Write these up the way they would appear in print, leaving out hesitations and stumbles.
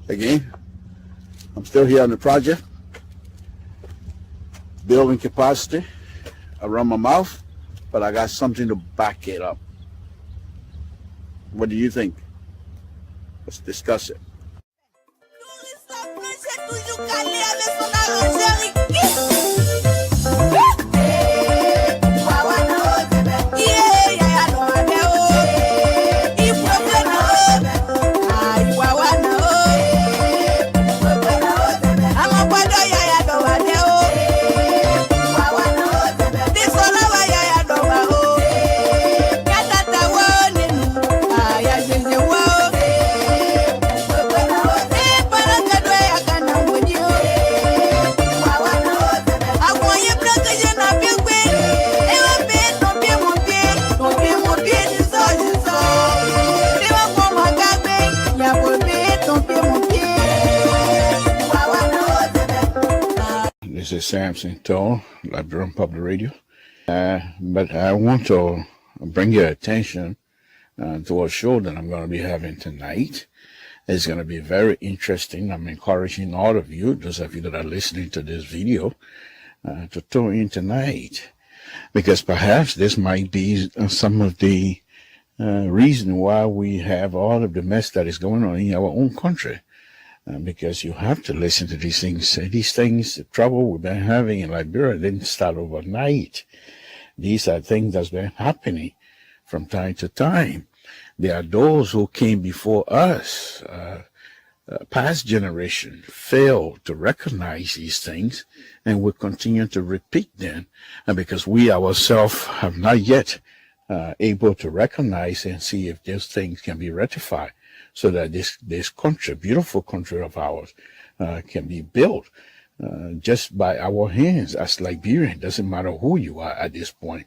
Again, I'm still here on the project, building capacity around my mouth, but I got something to back it up. What do you think? Let's discuss it. This is Samson to LIBERIA Public Radio. But I want to bring your attention to a show that I'm going to be having tonight. It's going to be very interesting. I'm encouraging all of you, those of you that are listening to this video, to tune in tonight, because perhaps this might be some of the reason why we have all of the mess that is going on in our own country. Because you have to listen to these things. These things, the trouble we've been having in Liberia didn't start overnight. These are things that's been happening from time to time. There are those who came before us, past generation, failed to recognize these things, and will continue to repeat them. And because we ourselves have not yet able to recognize and see if those things can be rectified, so that this country, beautiful country of ours, can be built just by our hands as Liberian. It doesn't matter who you are at this point.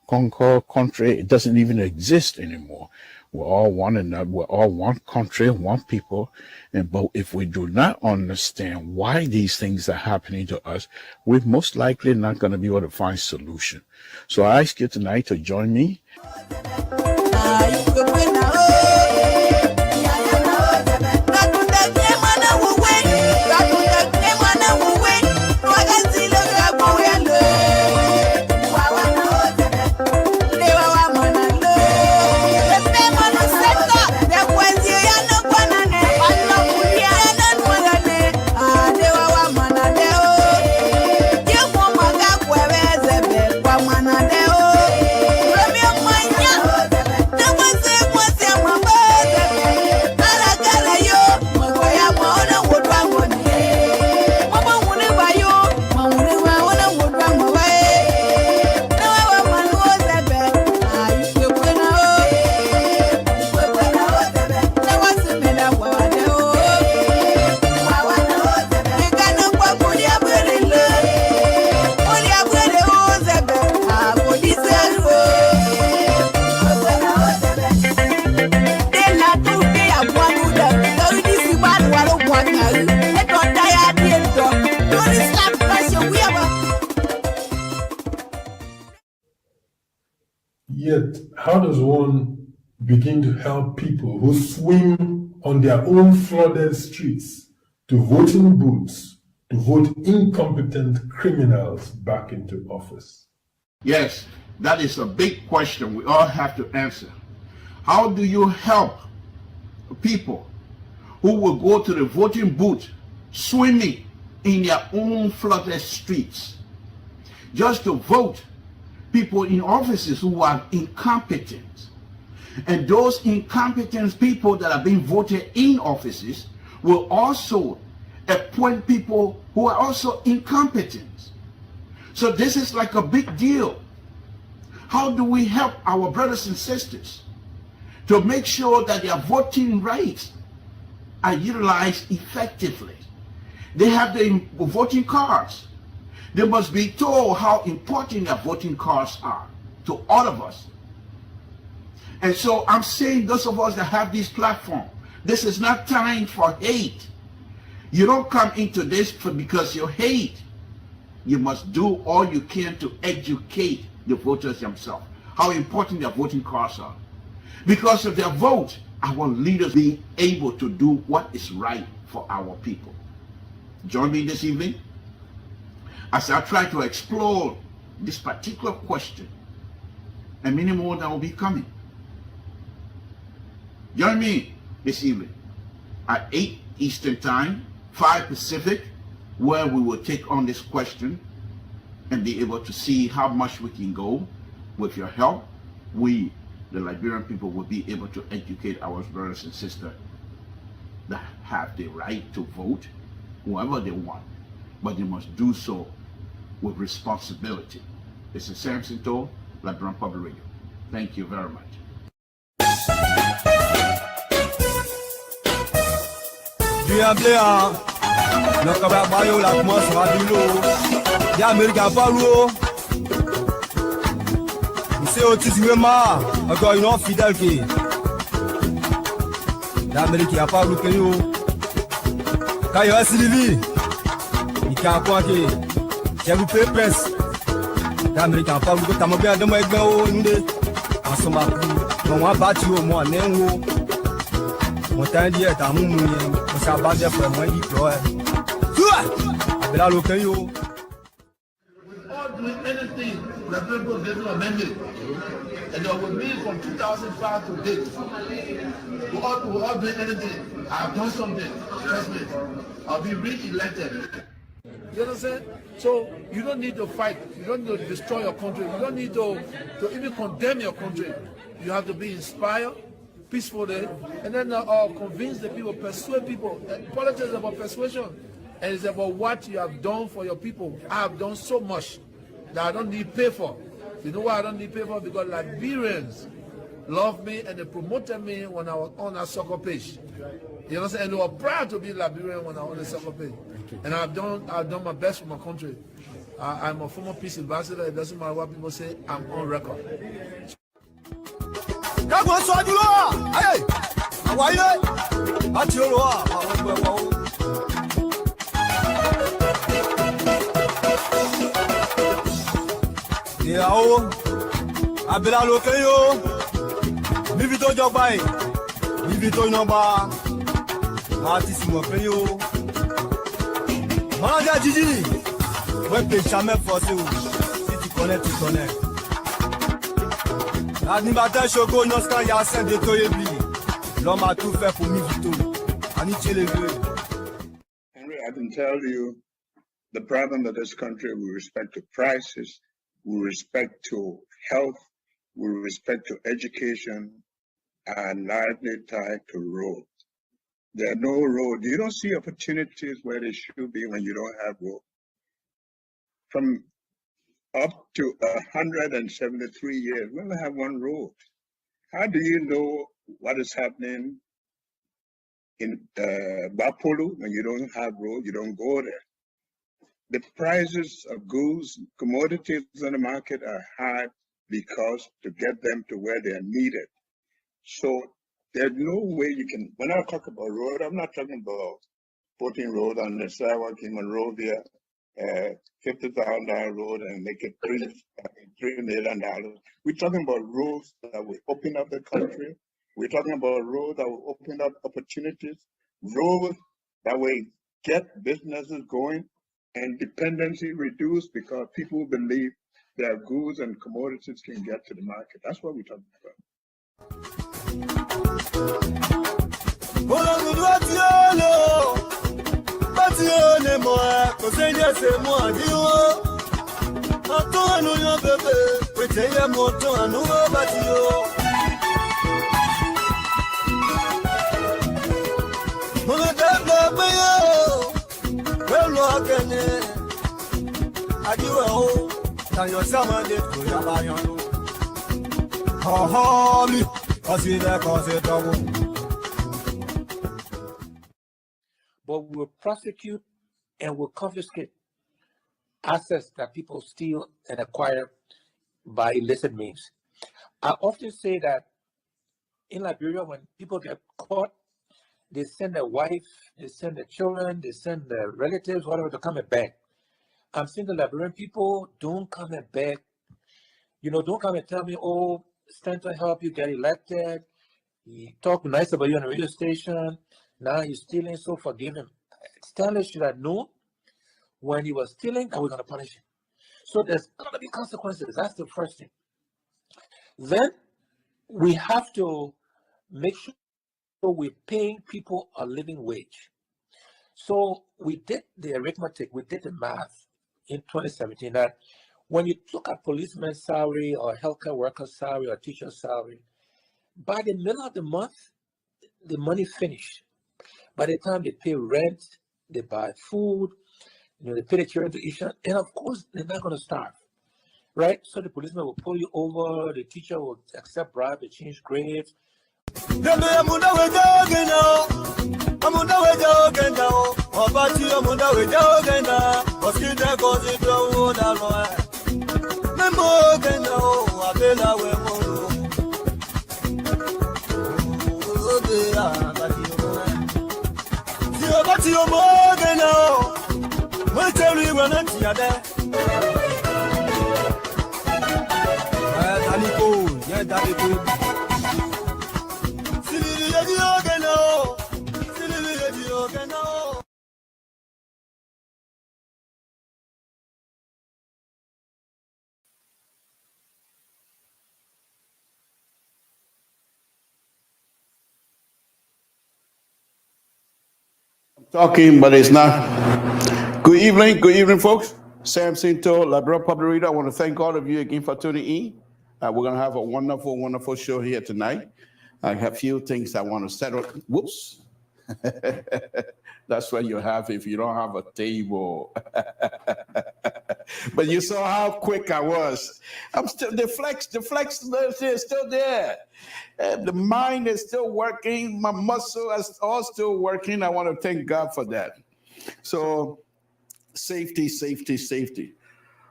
Concord country, it doesn't even exist anymore. We're all one another. We're all one country, one people. But if we do not understand why these things are happening to us, we're most likely not going to be able to find solution. So I ask you tonight to join me. Yet, how does one begin to help people who swim on their own flooded streets to voting booths to vote incompetent criminals back into office? Yes, that is a big question we all have to answer. How do you help people who will go to the voting booth swimming in their own flooded streets just to vote people in offices who are incompetent? And those incompetent people that are being voted in offices will also appoint people who are also incompetent. So this is like a big deal. How do we help our brothers and sisters to make sure that their voting rights are utilized effectively? They have the voting cards. They must be told how important their voting cards are to all of us. And so I'm saying those of us that have this platform, this is not time for hate. You don't come into this because you hate. You must do all you can to educate the voters themselves, how important their voting cards are. Because of their vote, our leaders being able to do what is right for our people. Join me this evening as I try to explore this particular question and many more that will be coming. Join me this evening at 8 Eastern Time, 5 Pacific, where we will take on this question and be able to see how much we can go. With your help, we, the Liberian people, will be able to educate our brothers and sisters that have the right to vote whoever they want, but they must do so with responsibility. This is Samson Toll, Liberian Public Radio. Thank you very much. C'est autisme-ma, encore une autre fidèle qui l'Amérique n'a pas bloqué. Quand il y a Sylvie, il a quoi que j'ai loupé presse. L'Amérique n'a pas bloqué. T'as mon bien de moi, en ce moment, on va battre au moins, mon temps d'hier, t'as mon moyen, on s'est abattu pour moi, il pleure. Avec la locale, doing anything that people get to amend it. And they will be from 2005 to date. We're all doing anything. I've done something. Trust me. I'll be re-elected. You understand? So you don't need to fight. You don't need to destroy your country. You don't need to even condemn your country. You have to be inspired, peacefully, and then convince the people, persuade people. Politics is about persuasion. And it's about what you have done for your people. I have done so much that I don't need pay for. You know why I don't need pay for? Because Liberians love me and they promoted me when I was on a soccer page. You understand? And they were proud to be Liberian when I was on the soccer page. And I've done my best for my country. I'm a former peace ambassador. It doesn't matter what people say. I'm on record. Yao, abela lokeyo, bivito jogbai, bivito inoba, artiste mo feyo. Manager Gigi, ouais peut jamais forcer ou, si tu connais, tu connais. L'animateur Choco Noscan Yassin de Toyebi, l'homme a tout fait pour Mivito, Aniche les deux. Henry, I can tell you the problem of this country with respect to prices, with respect to health, with respect to education, and largely tied to roads. There are no roads. You don't see opportunities where they should be when you don't have roads. From up to 173 years, we only have one road. How do you know what is happening in Bapolu when you don't have roads? You don't go there. The prices of goods, commodities on the market are high because to get them to where they are needed. So there's no way you can, when I talk about road, I'm not talking about putting road on the sidewalk in Monrovia, $50,000 road and make it $3 million. We're talking about roads that will open up the country. We're talking about roads that will open up opportunities, roads that will get businesses going, and dependency reduced because people believe their goods and commodities can get to the market. That's what we're talking about. But we will prosecute and will confiscate assets that people steal and acquire by illicit means. I often say that in Liberia, when people get caught, they send their wife, they send their children, they send their relatives, whatever, to come and beg. I'm saying the Liberian people, don't come and beg. You know, don't come and tell me, oh, stand to help you get elected. He talked nice about you on the radio station. Now he's stealing, so forgive him. Stanley should have known when he was stealing that we're going to punish him. So there's going to be consequences. That's the first thing. Then we have to make sure we're paying people a living wage. So we did the arithmetic, we did the math in 2017 that when you look at policeman's salary or healthcare worker's salary or teacher's salary, by the middle of the month, the money finished. By the time they pay rent, they buy food, they pay the children tuition, and of course, they're not going to starve, right? So the policeman will pull you over, the teacher will accept bribe, they change grades. Talking, but it's not. Good evening, folks. Samson to LIBERIA Public Radio. I want to thank all of you again for tuning in. We're going to have a wonderful, wonderful show here tonight. I have a few things I want to settle. Whoops. That's what you have if you don't have a table. But you saw how quick I was. I'm still the flex is still there. The mind is still working. My muscle is all still working. I want to thank God for that. So safety.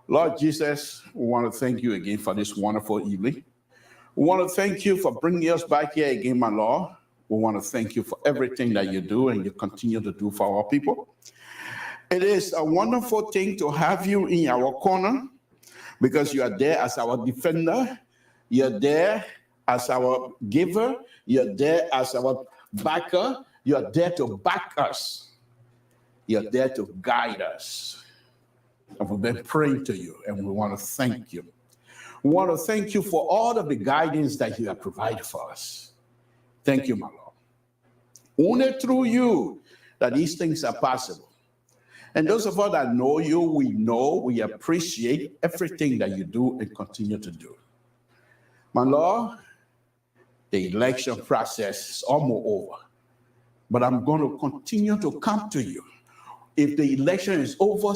Lord Jesus, we want to thank you again for this wonderful evening. We want to thank you for bringing us back here again, my Lord. We want to thank you for everything that you do and you continue to do for our people. It is a wonderful thing to have you in our corner because you are there as our defender. You're there as our giver. You're there as our backer. You're there to back us. You're there to guide us. And we've been praying to you and we want to thank you. We want to thank you for all of the guidance that you have provided for us. Thank you, my Lord. Only through you that these things are possible. And those of us that know you, we appreciate everything that you do and continue to do. My Lord, the election process is almost over, but I'm going to continue to come to you. If the election is over,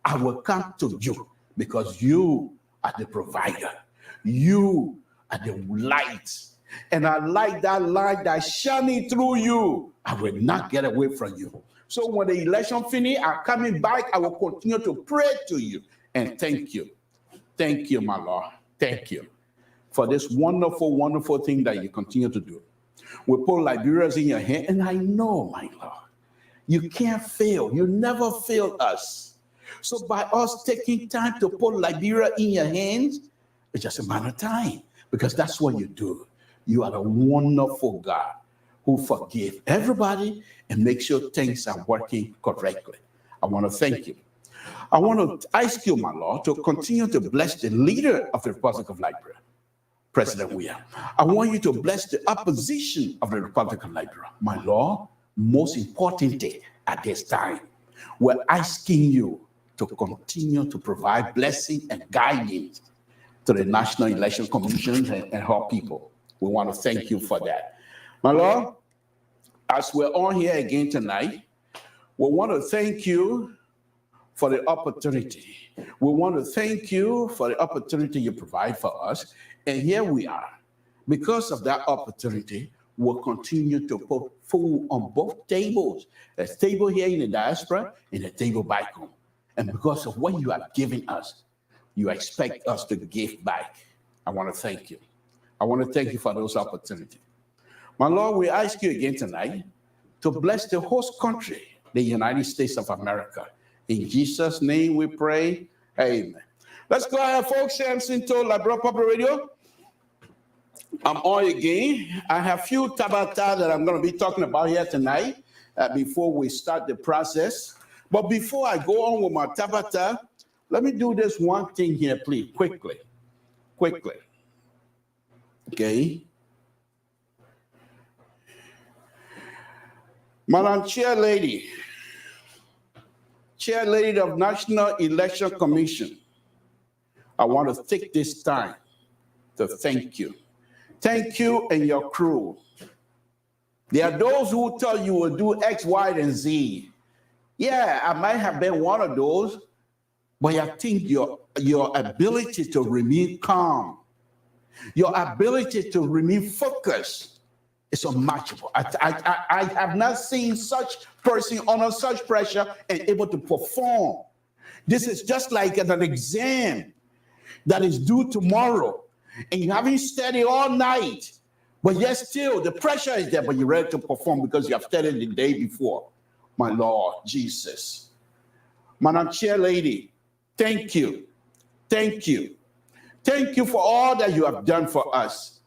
I will come to you because you are the provider. You are the light. And I like that light that's shining through you. I will not get away from you. So when the election finishes, I'm coming back. I will continue to pray to you and thank you. Thank you, my Lord. Thank you for this wonderful, wonderful thing that you continue to do. We put Liberia in your hand, and I know, my Lord, you can't fail. You never fail us. So by us taking time to put Liberia in your hands, it's just a matter of time because that's what you do. You are a wonderful God who forgives everybody and makes sure things are working correctly. I want to thank you. I want to ask you, my Lord, to continue to bless the leader of the Republic of Liberia, President William. I want you to bless the opposition of the Republic of Liberia. My Lord, most importantly at this time, we're asking you to continue to provide blessing and guidance to the National Election Commission and her people. We want to thank you for that. My Lord, as we're on here again tonight, we want to thank you for the opportunity. We want to thank you for the opportunity you provide for us. And here we are. Because of that opportunity, we'll continue to put food on both tables. A table here in the diaspora and a table back home. And because of what you have given us, you expect us to give back. I want to thank you. I want to thank you for those opportunities. My Lord, we ask you again tonight to bless the host country, the United States of America. In Jesus' name we pray. Amen. Let's go ahead, folks. Samson to LIBERIA Public Radio. I'm on again. I have few tabata that I'm going to be talking about here tonight before we start the process. But before I go on with my tabata, let me do this one thing here, please, quickly. Okay. Madam Chair Lady of National Election Commission, I want to take this time to thank you. Thank you and your crew. There are those who tell you will do X, Y, and Z. Yeah, I might have been one of those, but I think your ability to remain calm, your ability to remain focused is unmatchable. I have not seen such person under such pressure and able to perform. This is just like an exam that is due tomorrow, and you haven't studied all night, but yet still the pressure is there, but you're ready to perform because you have studied the day before. My Lord Jesus. Madam Chair Lady, thank you. Thank you. Thank you for all that you have done for us.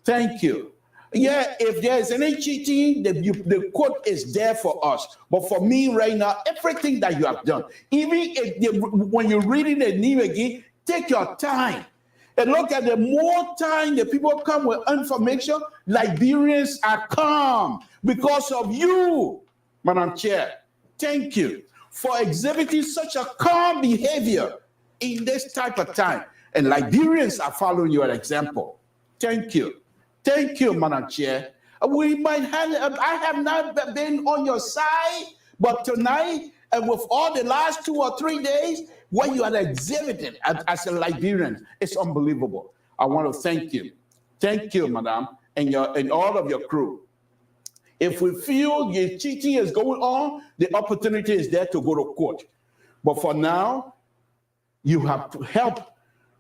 Thank you. Yeah, if there's any cheating, the code is there for us. But for me right now, everything that you have done, even if when you're reading the name again, take your time. And look at the more time the people come with information, Liberians are calm because of you, Madam Chair. Thank you for exhibiting such a calm behavior in this type of time. And Liberians are following your example. Thank you. Thank you, Madam Chair. I have not been on your side, but tonight, and with all the last 2 or 3 days, what you are exhibiting as a Liberian is unbelievable. I want to thank you. Thank you, Madam, and all of your crew. If we feel the cheating is going on, the opportunity is there to go to court. But for now, you have to help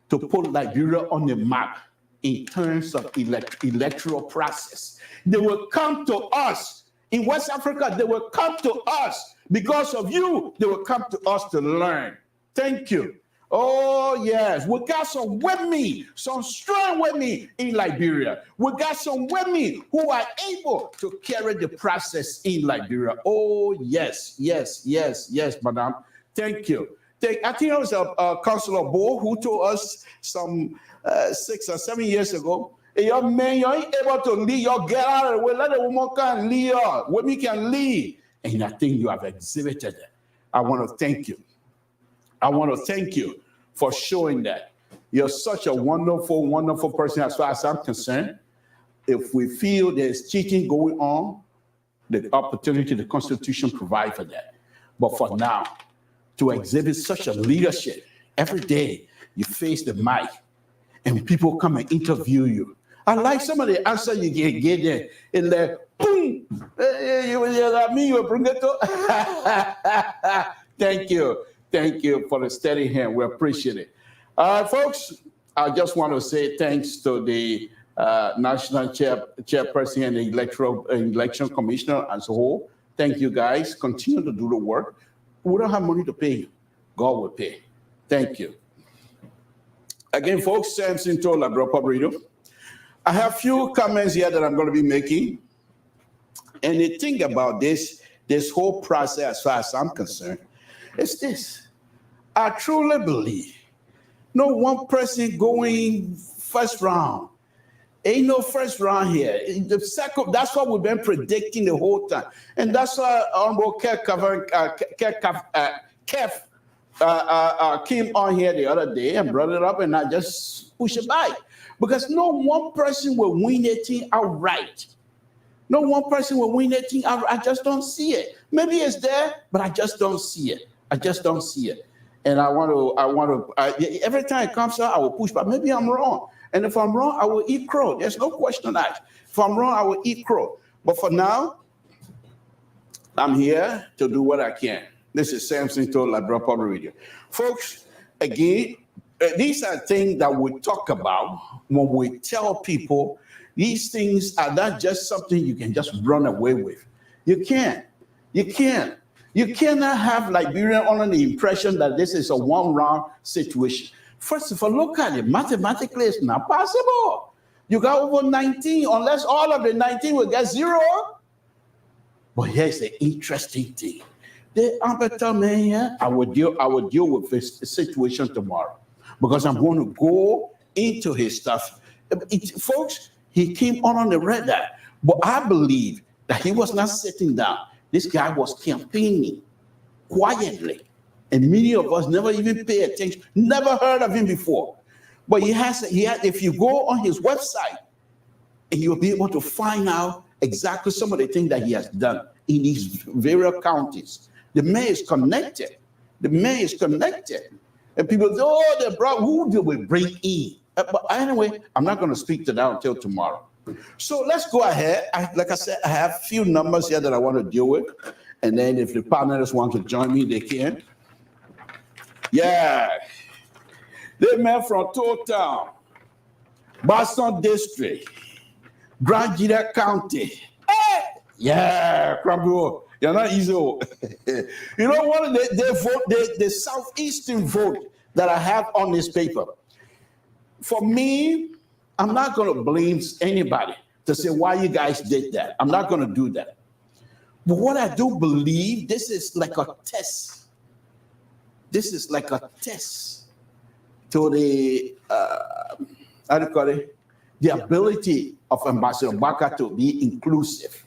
to put Liberia on the map in terms of electoral process. They will come to us. In West Africa, they will come to us. Because of you, they will come to us to learn. Thank you. Oh, yes. We got some women, some strong women in Liberia. We got some women who are able to carry the process in Liberia. Oh, yes, madam. Thank you. I think it was Councillor Bo who told us some 6 or 7 years ago, hey, your man, you ain't able to lead, your get out of the way, let the woman can lead, women can lead. And I think you have exhibited it. I want to thank you. I want to thank you for showing that. You're such a wonderful, wonderful person as far as I'm concerned. If we feel there's cheating going on, the opportunity the Constitution provides for that. But for now, to exhibit such a leadership, every day you face the mic and people come and interview you. I like some of the answers you get there. It's like, boom, Thank you. Thank you for the steady hand. We appreciate it. Folks, I just want to say thanks to the National Chairperson and the Election Commissioner as a whole. Thank you, guys. Continue to do the work. We don't have money to pay you. God will pay. Thank you. Again, folks, Samson told LIBERIA Public Radio. I have few comments here that I'm going to be making. And the thing about this whole process, as far as I'm concerned, is this. I truly believe no one person going first round. Ain't no first round here. The second, that's what we've been predicting the whole time. And that's why Honorable Kev came on here the other day and brought it up, and I just push it by. Because no one person will win a thing outright. No one person will win a thing outright. I just don't see it. Maybe it's there, but I just don't see it. I just don't see it. And I want to, every time it comes out, I will push back. Maybe I'm wrong. And if I'm wrong, I will eat crow. There's no question that. If I'm wrong, I will eat crow. But for now, I'm here to do what I can. This is Samson told LIBERIA Public Radio. Folks, again, these are things that we talk about when we tell people these things are not just something you can just run away with. You can't. You can't. You cannot have Liberia under the impression that this is a one-round situation. First of all, look at it. Mathematically, it's not possible. You got over 19, unless all of the 19 will get 0. But here's the interesting thing. The ambassador man here, I will deal with this situation tomorrow, because I'm going to go into his stuff. Folks, he came on the radar, but I believe that he was not sitting down. This guy was campaigning quietly, and many of us never even pay attention, never heard of him before. But he has. If you go on his website, and you'll be able to find out exactly some of the things that he has done in these various counties. The man is connected. The man is connected. And people say, oh, they brought, who did we bring in? But anyway, I'm not going to speak to that until tomorrow. So let's go ahead. Like I said, I have a few numbers here that I want to deal with. And then if the partners want to join me, they can. Yeah. They met from Town, Boston District, Grand Gila County. Hey! Yeah, Crabbo. You're not easy. You know what? They vote, the southeastern vote that I have on this paper. For me, I'm not going to blame anybody to say why you guys did that. I'm not going to do that. But what I do believe, this is like a test. This is like a test to the, how do you call it? The ability of Ambassador Baka to be inclusive.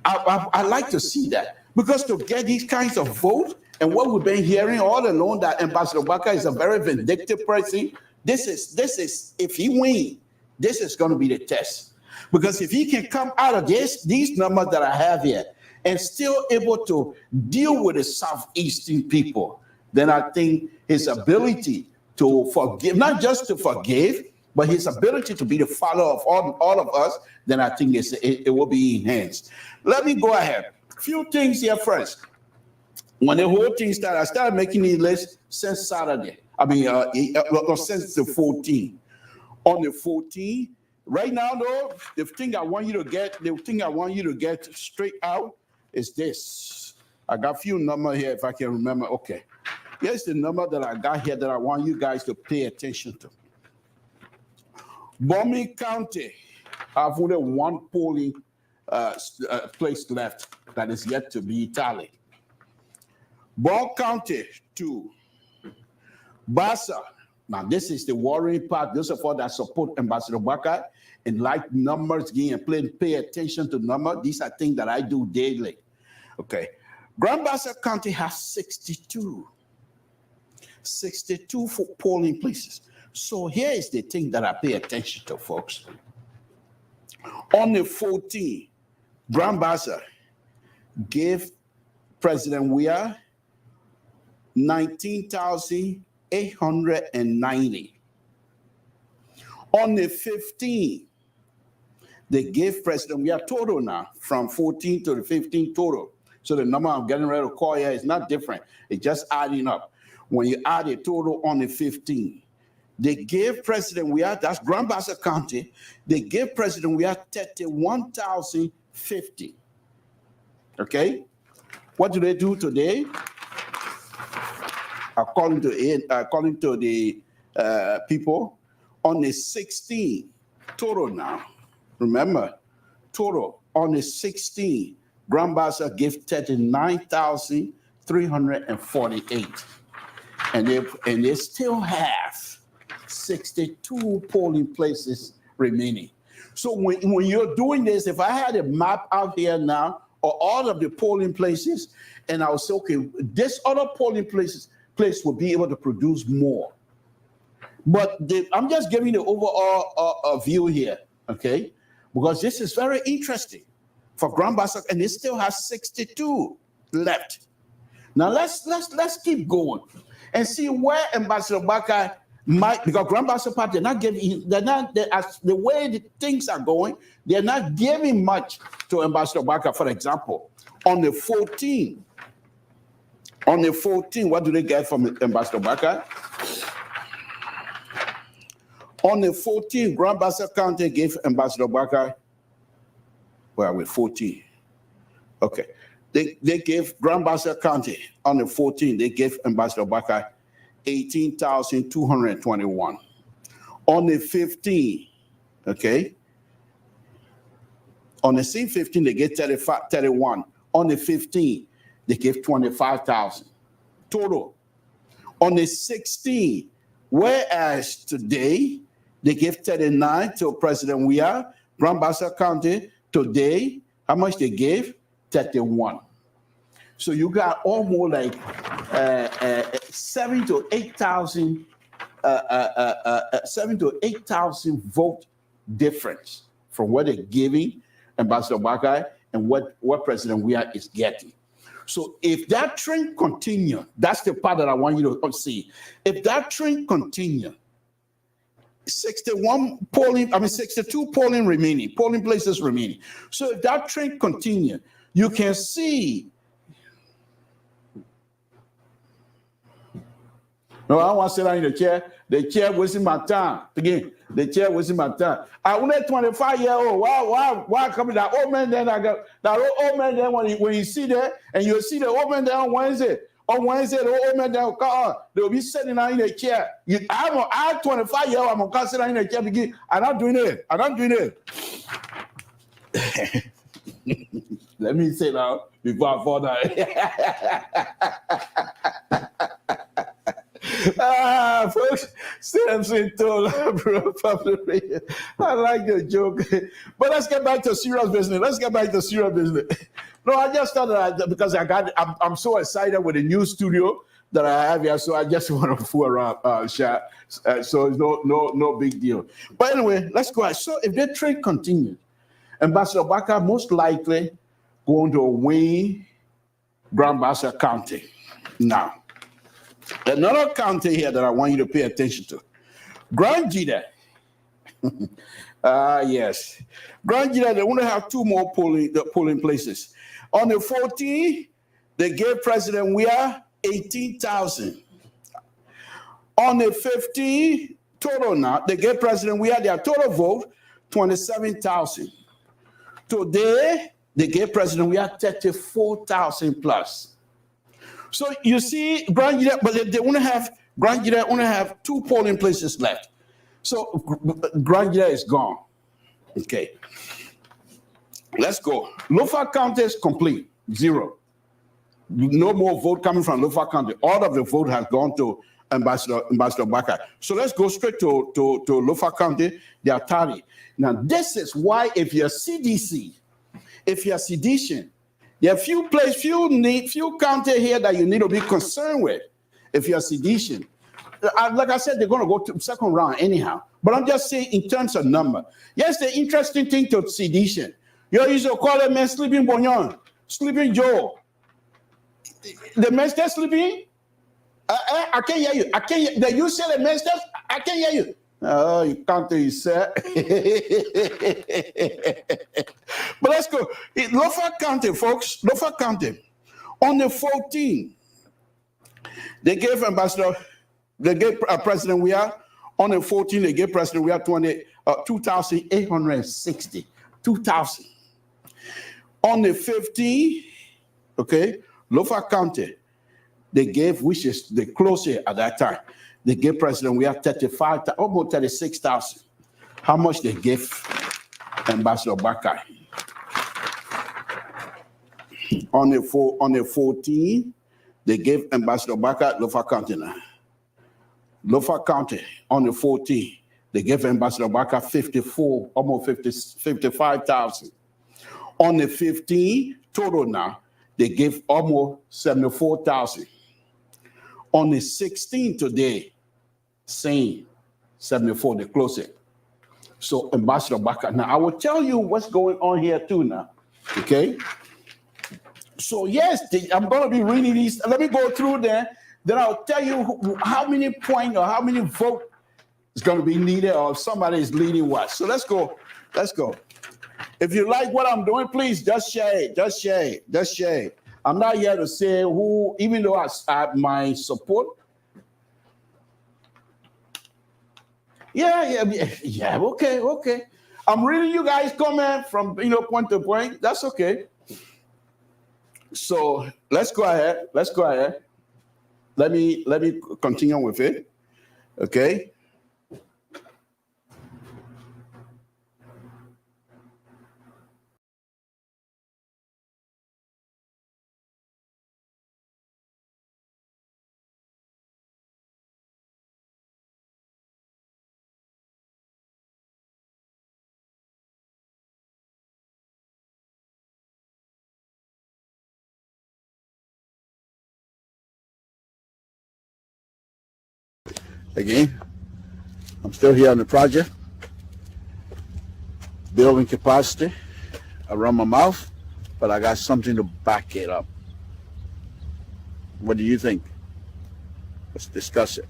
I like to see that, because to get these kinds of votes, and what we've been hearing all along, that Ambassador Baka is a very vindictive person. This is if he wins, this is going to be the test. Because if he can come out of these numbers that I have here and still able to deal with the southeastern people, then I think his ability to forgive, not just to forgive, but his ability to be the father of all of us, then I think it will be enhanced. Let me go ahead. Few things here first. When the whole thing started, I started making the list since Saturday. Since the 14th. On the 14th, right now though, the thing I want you to get straight out is this. I got a few numbers here if I can remember. Okay. Here's the number that I got here that I want you guys to pay attention to. Bombay County, I've only one polling place left that is yet to be tallied. Ball County, 2. Bassa, now this is the worrying part. Those of us that support Ambassador Baka and like numbers and pay attention to numbers. These are things that I do daily. Okay. Grand Bassa County has 62 for polling places. So here is the thing that I pay attention to, folks. On the 14th, Grand Bassa gave President Weah 19,890. On the 15th, they gave President Weah total now, from 14 to the 15 total. So the number I'm getting ready to call here is not different. It's just adding up. When you add a total on the 15th, they gave President Weah, that's Grand Bassa County, they gave President Weah 31,050. Okay? What do they do today? According to the people, on the 16th, total now, remember, total, on the 16th, Grand Bassa gave 39,348. And they still have 62 polling places remaining. So when you're doing this, if I had a map out here now of all of the polling places, and I would say, okay, this other polling place will be able to produce more. But I'm just giving the overall view here, okay? Because this is very interesting for Grand Bassa, and it still has 62 left. Now let's keep going and see where Ambassador Baka might, because Grand Bassa Party, the way the things are going, they're not giving much to Ambassador Baka. For example, on the 14th, what do they get from Ambassador Baka? On the 14th, Grand Bassa County gave Ambassador Baka, where are we, 14? Okay. They gave Grand Bassa County on the 14th, they gave Ambassador Baka 18,221. On the 15, okay? On the same 15, they get 31. On the 15, they give 25,000 total. On the 16, whereas today they give 39 to President Weah, Grand Bassa County. Today, how much they gave? 31. So you got almost like 7,000 to 8,000, 7,000 to 8,000 vote difference from what they're giving Ambassador Bakai and what President Weah is getting. So if that trend continue, that's the part that I want you to see. If that trend continue, 62 polling places remaining. So if that trend continue, you can see. No, I want to sit down in the chair. The chair wasting my time. Again, the chair wasting my time. I only 25-year-old. Why come to that old man then? I got that old man then when you see that, and you see the old man there on Wednesday. On Wednesday, the old man there will come on. They'll be sitting down in the chair. I'm 25-year-old. I'm gonna sit down in the chair begin. I'm not doing it. Let me say now before I fall down. Folks, Samson told I like the joke. But let's get back to serious business. No, I just thought that because I'm so excited with the new studio that I have here, so I just want to fool around, so it's no big deal. But anyway, let's go ahead. So if the trade continues, Ambassador Baka most likely going to win Grand Bassa County. Now, another county here that I want you to pay attention to. Grand Jida. Yes. Grand Jida, they want to have two more polling places. On the 14th, they gave President Weah 18,000. On the 15th, total now, they gave President Weah their total vote, 27,000. Today, they gave President Weah 34,000 plus. So you see, Grand Jida, but they only have two polling places left. So Grand Jida is gone. Okay. Let's go. Lofa County is complete, 0. No more vote coming from Lofa County. All of the vote has gone to Ambassador Baka. So let's go straight to Lofa County. They are tally. Now this is why if you're CDC, if you're sedition, there are few county here that you need to be concerned with if you're sedition. Like I said, they're going to go to second round anyhow. But I'm just saying in terms of number. Yes, the interesting thing to sedition. You used to call a man sleeping Bonyon, sleeping Joe. The man still sleeping? I can't hear you. I can't hear. The you say the man still? I can't hear you. Oh, you can't hear you, sir. But let's go. Lofa County, folks. Lofa County. On the 14th, they gave President Weah. On the 14th, they gave President Weah 2,860. 2,000. On the 15th, okay, Lofa County, they gave, which is the closest at that time, they gave President Weah 35,000, almost 36,000. How much they gave Ambassador Bakai? On the 14th, they gave Ambassador Bakai Lofa County now. Lofa County, on the 14th, they gave Ambassador Bakai 55,000. On the 15th, total now, they gave almost 74,000. On the 16th today, same 74, they close it. So Ambassador Bakai. Now I will tell you what's going on here too now. Okay. So yes, I'm going to be reading these. Let me go through there. Then I'll tell you how many points or how many votes is going to be needed, or if somebody is leading what. So let's go. Let's go. If you like what I'm doing, please just share it. Just share it. Just share it. I'm not here to say who, even though I have my support. Yeah, okay. I'm reading you guys' comment from point to point. That's okay. So let's go ahead. Let me continue with it. Okay. Again, I'm still here on the project, building capacity around my mouth, but I got something to back it up. What do you think? Let's discuss it.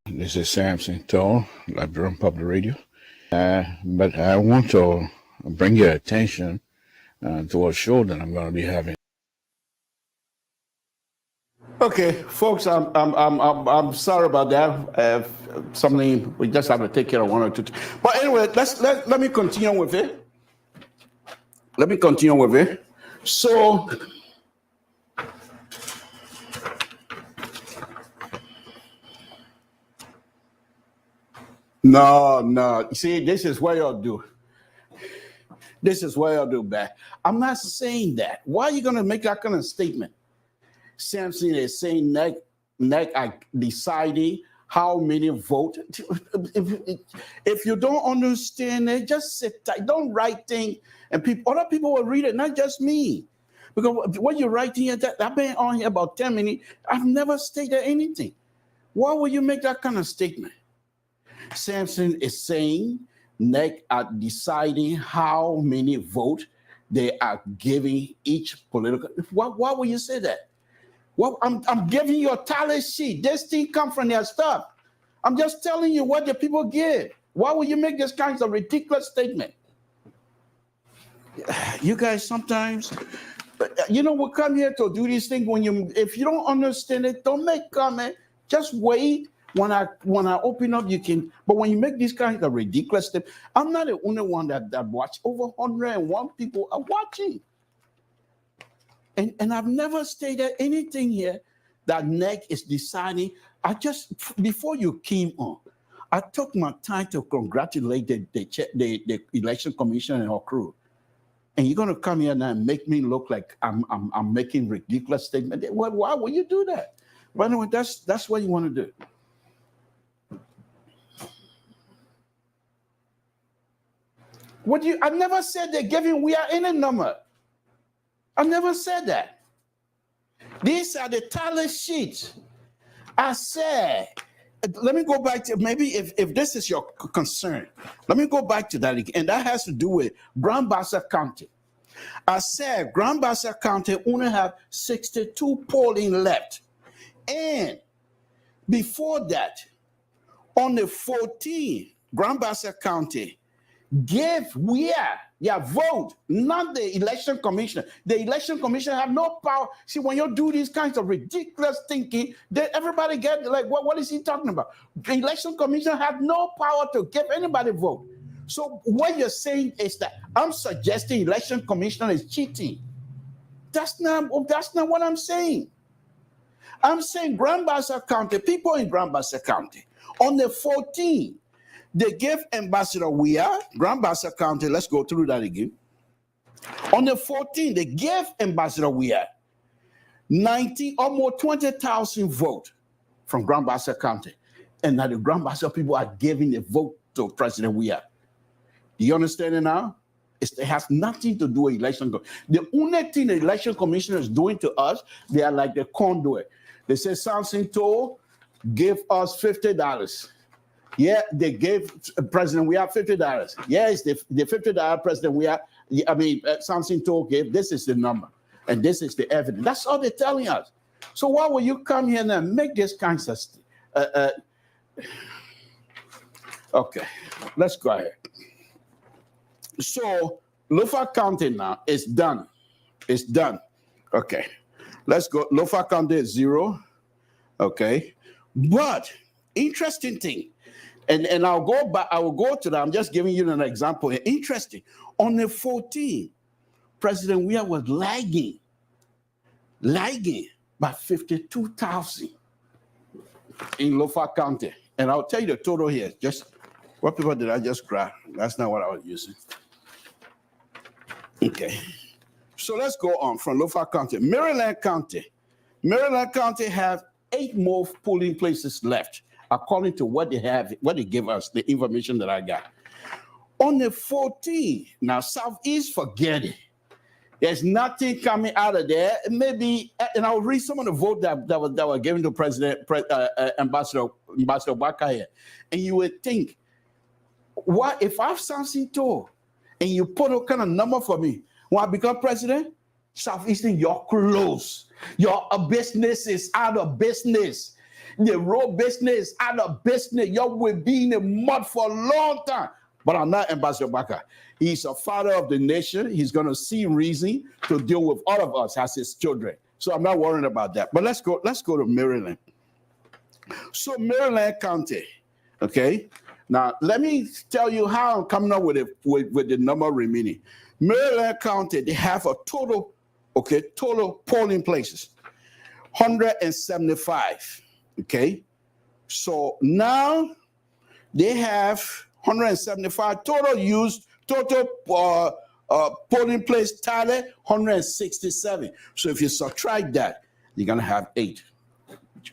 This is Samson to LIBERIA Public Radio. But I want to bring your attention to a show that I'm going to be having. Okay, folks, I'm sorry about that. Something we just have to take care of one or two. But anyway, let me continue with it. So. No. See, this is what y'all do. Bad. I'm not saying that. Why are you going to make that kind of statement? Samson is saying NEC deciding how many vote. If you don't understand it, just sit tight. Don't write things, and other people will read it, not just me. Because when you're writing it, I've been on here about 10 minutes. I've never stated anything. Why would you make that kind of statement? Samson is saying NEC are deciding how many votes they are giving each political. Why would you say that? Well, I'm giving you a tally sheet. This thing come from their stuff. I'm just telling you what the people give. Why would you make this kind of ridiculous statement? You guys sometimes, we come here to do these things. If you don't understand it, don't make comment. Just wait. When I open up, you can. But when you make these kinds of ridiculous stuff, I'm not the only one that watch. Over 101 people are watching. And I've never stated anything here that NEC is deciding. Before you came on, I took my time to congratulate the election commission and her crew. And you're going to come here now and make me look like I'm making ridiculous statements. Why would you do that? But anyway, that's what you want to do. I never said they're giving we are any number. I never said that. These are the tally sheets. I said, let me go back to maybe if this is your concern, let me go back to that again. And that has to do with Grand Bassa County. I said Grand Bassa County only have 62 polling left. And before that, on the 14th, Grand Bassa County gave vote, not the election commission. The election commission have no power. See, when you do these kinds of ridiculous thinking, then everybody get like, what is he talking about? The election commission have no power to give anybody vote. So what you're saying is that I'm suggesting election commission is cheating. That's not what I'm saying. I'm saying Grand Bassa County, people in Grand Bassa County, on the 14th, they gave Ambassador Grand Bassa County, let's go through that again. On the 14th, they gave Ambassador almost 20,000 votes from Grand Bassa County. And now the Grand Bassa people are giving a vote to President Do you understand it now? It has nothing to do with election. The only thing the election commissioner is doing to us, they are like the conduit. They say Samson give us $50. Yeah, they gave President $50. Yes, the $50 President Samson gave. This is the number, and this is the evidence. That's all they're telling us. So why will you come here and make this kind of okay, let's go ahead. So Lufa County now is done. It's done. Okay, Let's go. Lofa County is 0. Okay. But interesting thing, and I'll go back, I will go to that. I'm just giving you an example. Interesting. On the 14th, President Weah was lagging by 52,000 in Lofa County. And I'll tell you the total here. Just what people did I just grab? That's not what I was using. Okay. So let's go on from Lofa County. Maryland County have 8 more polling places left, according to what they give us, the information that I got. On the 14th, now Southeast, forget it. There's nothing coming out of there. Maybe, and I'll read some of the vote that were given to Ambassador Obaka here. And you would think, what if I have Samson too, and you put a kind of number for me, when I become president, Southeastern, you're close. Your business is out of business. The road business out of business. You will be in the mud for a long time. But I'm not Ambassador Obaka. He's a father of the nation. He's going to see reason to deal with all of us as his children. So I'm not worried about that. But let's go to Maryland. So Maryland County, okay? Now, let me tell you how I'm coming up with the number remaining. Maryland County, they have a total polling places, 175, okay? So now they have 175 total polling place tally, 167. So if you subtract that, you're gonna have 8.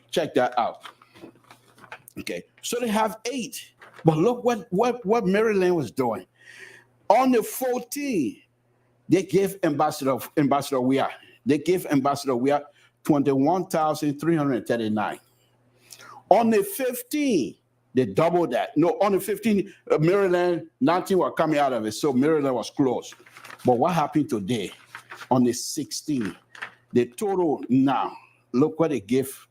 Check that out. Okay, so they have 8. But look what Maryland was doing. On the 14th, they gave Ambassador Weah. They gave Ambassador Weah 21,339. On the 15th, they doubled that. No, on the 15th, Maryland, nothing was coming out of it, so Maryland was closed. But what happened today? On the 16th, the total now, look what they gave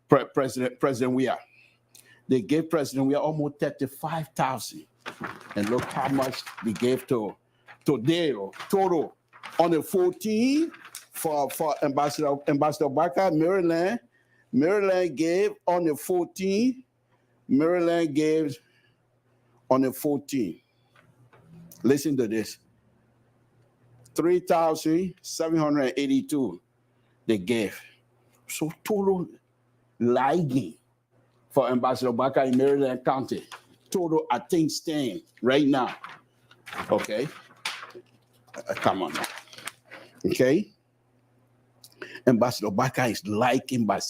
President Weah. They gave President Weah almost 35,000. And look how much they gave to today, total on the 14th for Ambassador Obaka, Maryland gave on the 14th. Maryland gave on the 14th. Listen to this. 3,782 they gave. So total lagging for Ambassador Obaka in Maryland County. Total, I think, stand right now. Okay. Come on now. Okay. Ambassador Obaka is liking by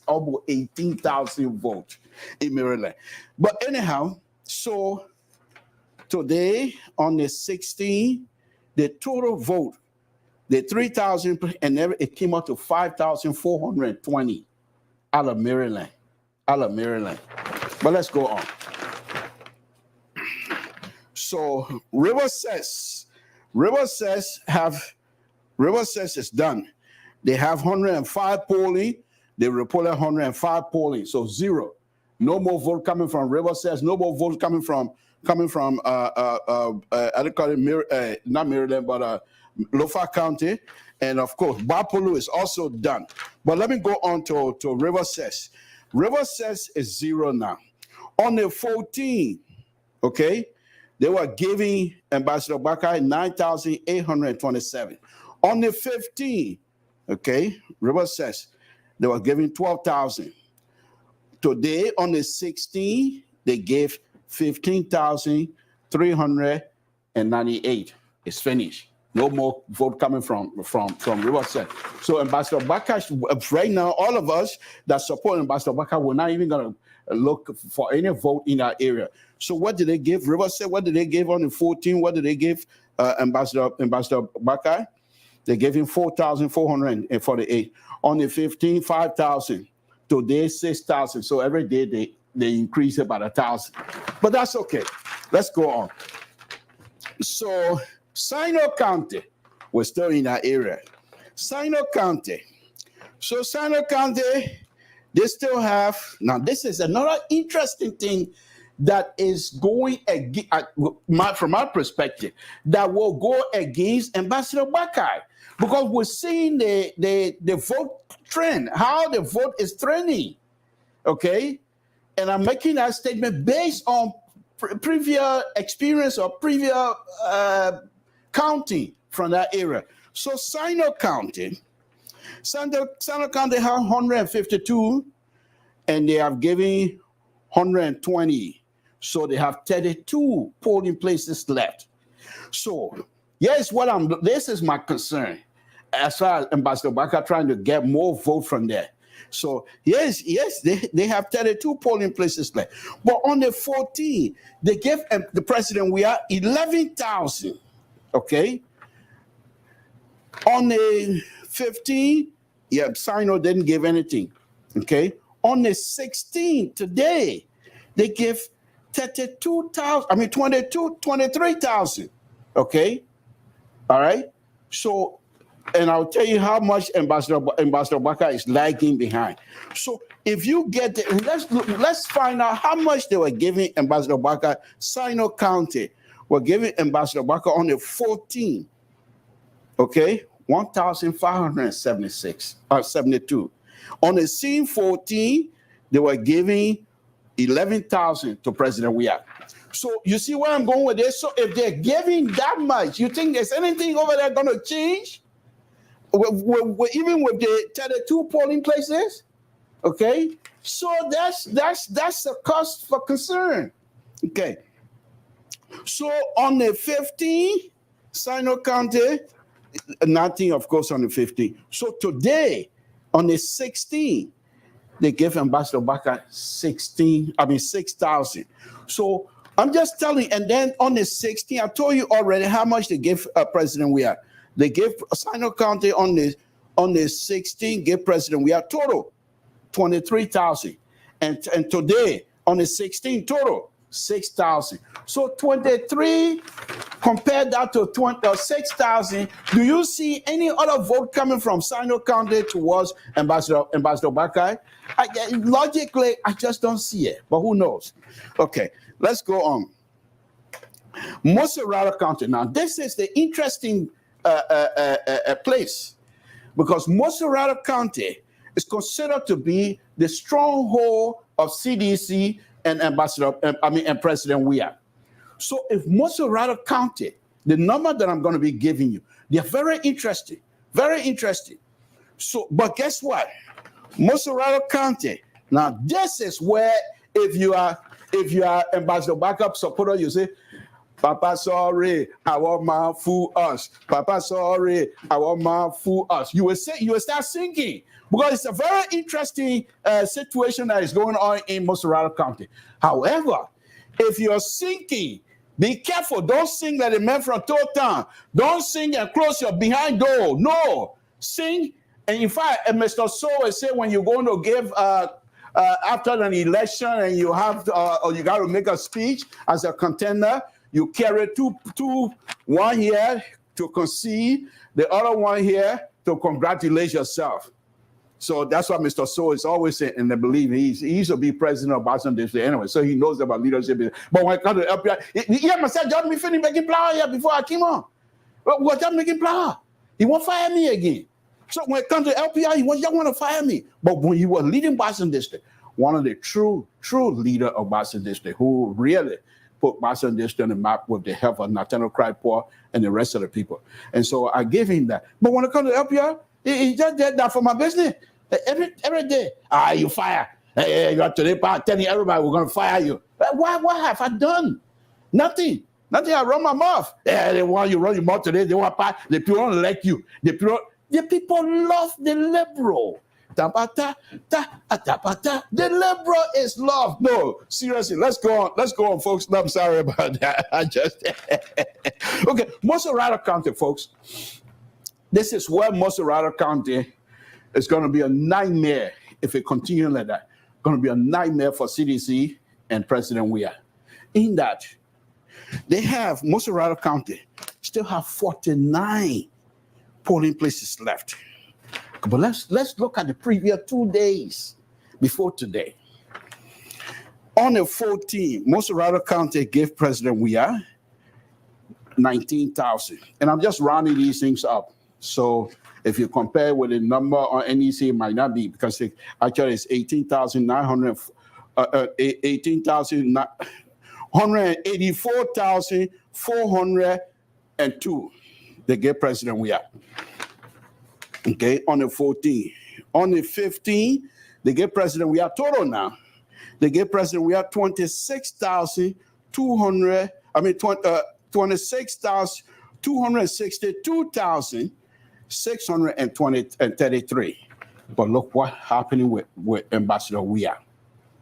almost 18,000 votes in Maryland. But anyhow, so today on the 16th, the total vote, the 3,000, and it came out to 5,420 out of Maryland. But let's go on. So River says is done. They have 105 polling. They reported 105 polling. So 0. No more vote coming from River says. No more vote coming from I don't call it not Maryland, but Lofa County. And of course, Bapolu is also done. But let me go on to River says. River says is 0 now. On the 14th, okay, they were giving Ambassador Obaka 9,827. On the 15th, okay, River says they were giving 12,000. Today, on the 16th, they gave 15,398. It's finished. No more vote coming from Riverside. So Ambassador Obaka, right now, all of us that support Ambassador Obaka, we're not even going to look for any vote in our area. So what did they give Riverside? What did they give on the 14th? What did they give Ambassador Obaka? They gave him 4,448. On the 15th, 5,000. Today, 6,000. So every day they increase about 1,000. But that's okay. Let's go on. So Sino County, we're still in that area. Sino County. So Sino County, they still have, now this is another interesting thing that is going against, from my perspective, that will go against Ambassador Obaka. because we're seeing the vote trend, how the vote is trending. Okay, and I'm making that statement based on previous experience or previous counting from that area. So Sino County have 152, and they have given 120. So they have 32 polling places left. So this is my concern as far as Ambassador Baka trying to get more vote from there. So yes, they have 32 polling places left. But on the 14, they gave the president, we are 11,000. Okay. On the 15, Sino didn't give anything. Okay. On the 16 today, they give 23,000. Okay. All right. So, and I'll tell you how much Ambassador Baka is lagging behind. So if you get let's find out how much they were giving Ambassador Baka. Sino County were giving Ambassador Baka on the 14. Okay, 1,576 or 72. On the scene 14, they were giving 11,000 to President Weah. So you see where I'm going with this? So if they're giving that much, you think there's anything over there going to change? Even with the 32 polling places? Okay, so that's a cause for concern. Okay, so on the 15, Sino County, nothing, of course, on the 15. So today, on the 16, they gave Ambassador Baka 6,000. So I'm just telling, and then on the 16, I told you already how much they gave President Weah. They gave Sino County on the 16, gave President Weah total 23,000, and today on the 16 total 6,000. So 23, compare that to 6,000. Do you see any other vote coming from Sino County towards Ambassador Baka? Logically, I just don't see it, but who knows? Okay, let's go on. Moserado County. Now, this is the interesting place, because Moserado County is considered to be the stronghold of CDC and and President Weah. So if Moserado County, the number that I'm going to be giving you, they're very interesting, very interesting. So, but guess what? Moserado County. Now, this is where if you are Ambassador Backup supporter, you say, Papa, sorry, our man fool us. Papa, sorry, our man fool us. You will start singing, because it's a very interesting situation that is going on in Moserado County. However, if you're singing, be careful. Don't sing like the man from Totan. Don't sing and close your behind door. No, sing. And in fact, Mr. So is saying when you're going to give after an election and you have or you got to make a speech as a contender, you carry two, one here to concede, the other one here to congratulate yourself. So that's what Mr. So is always saying, and I believe he used to be president of Boston District anyway, so he knows about leadership. But when it comes to LPI, yeah, myself, John, me finished making flour here before I came on. What John making flour? He won't fire me again. So when it comes to LPI, he y'all want to fire me. But when he was leading Boston District, one of the true leader of Boston District, who really put Boston District on the map with the help of Nathaniel Cryport and the rest of the people. And so I gave him that. But when it comes to LPI, he just did that for my business. Every day, you fire. Hey, you are today telling everybody we're going to fire you. What have I done? Nothing. I run my mouth. They want you run your mouth today. They want the people don't like you. The people love the liberal. The liberal is love. No, seriously, let's go on, folks. No, I'm sorry about that. Okay, Moserado County, folks. This is where Moserado County is going to be a nightmare if it continues like that. Going to be a nightmare for CDC and President Weah. In that, they have Moserado County still have 49 polling places left. But let's look at the previous 2 days before today. On the 14th, Moserado County gave President Weah 19,000. And I'm just rounding these things up. So if you compare with the number on NEC, it might not be, because actually it's 184,402. The gay president we are. Okay, on the 14th. On the 15th, the gay president we are total now. The gay president we are 26,262,633. But look what happening with Ambassador Weah.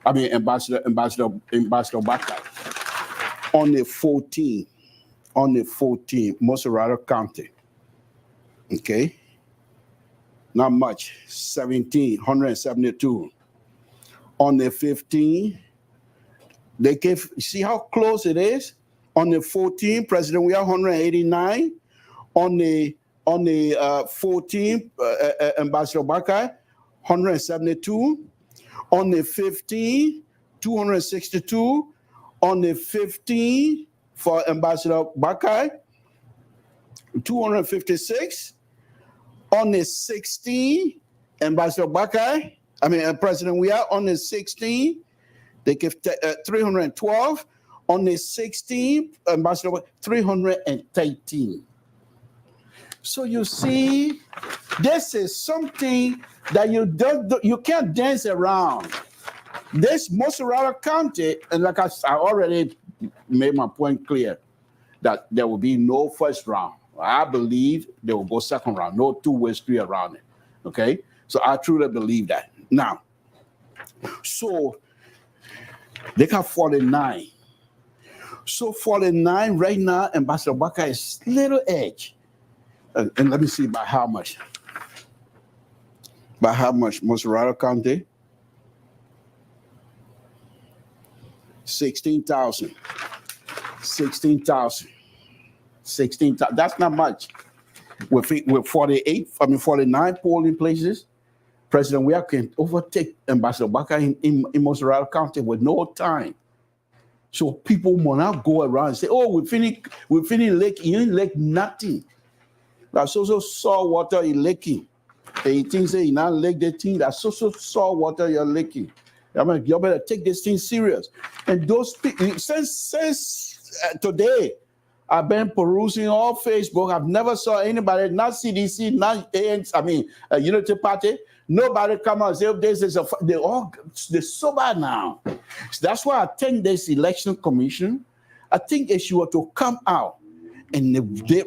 Ambassador Baka. On the 14th, Moserado County. Okay. Not much, 1,772. On the 15th, they gave, see how close it is? On the 14th, President we are 189. On the 14th, Ambassador Baka, 172. On the 15th, 262. On the 15th, for Ambassador Baka, 256. On the 16th, Ambassador Baka, President we are on the 16th, they give 312. On the 16th, Ambassador 313. So you see, this is something that you can't dance around. This Moserado County, and like I already made my point clear, that there will be no first round. I believe they will go second round, no two-way street around it. Okay, so I truly believe that. Now, so they got 49. So 49 right now, Ambassador Baka is little edge. And let me see by how much. By how much? Moserado County? 16,000. 16,000. 16,000. That's not much. With 49 polling places, President Weah can overtake Ambassador Baka in Moserado County with no time. So people will not go around and say, "Oh, we finished lake." You ain't lake nothing. That's also salt water you're leaking. And you think say you not lake the thing. That's also salt water you're leaking. You better take this thing serious. And those people, since today, I've been perusing all Facebook. I've never saw anybody, not CDC, not ANC, Unity Party. Nobody come out and say, oh, this is they're sober now. So that's why I think this election commission, I think if she were to come out and they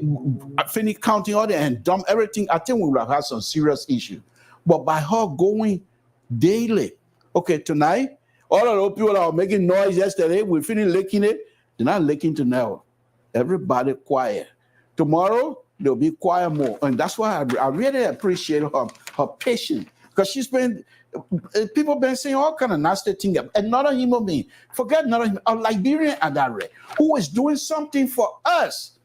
finish counting all that and dump everything, I think we would have had some serious issues. But by her going daily, okay, tonight, all of those people that were making noise yesterday, we finished licking it. They're not licking to now. Everybody quiet. Tomorrow, they'll be quiet more. And that's why I really appreciate her patience. Because people been saying all kind of nasty things. Another human being, forget another human, a Liberian Adare, who is doing something for us.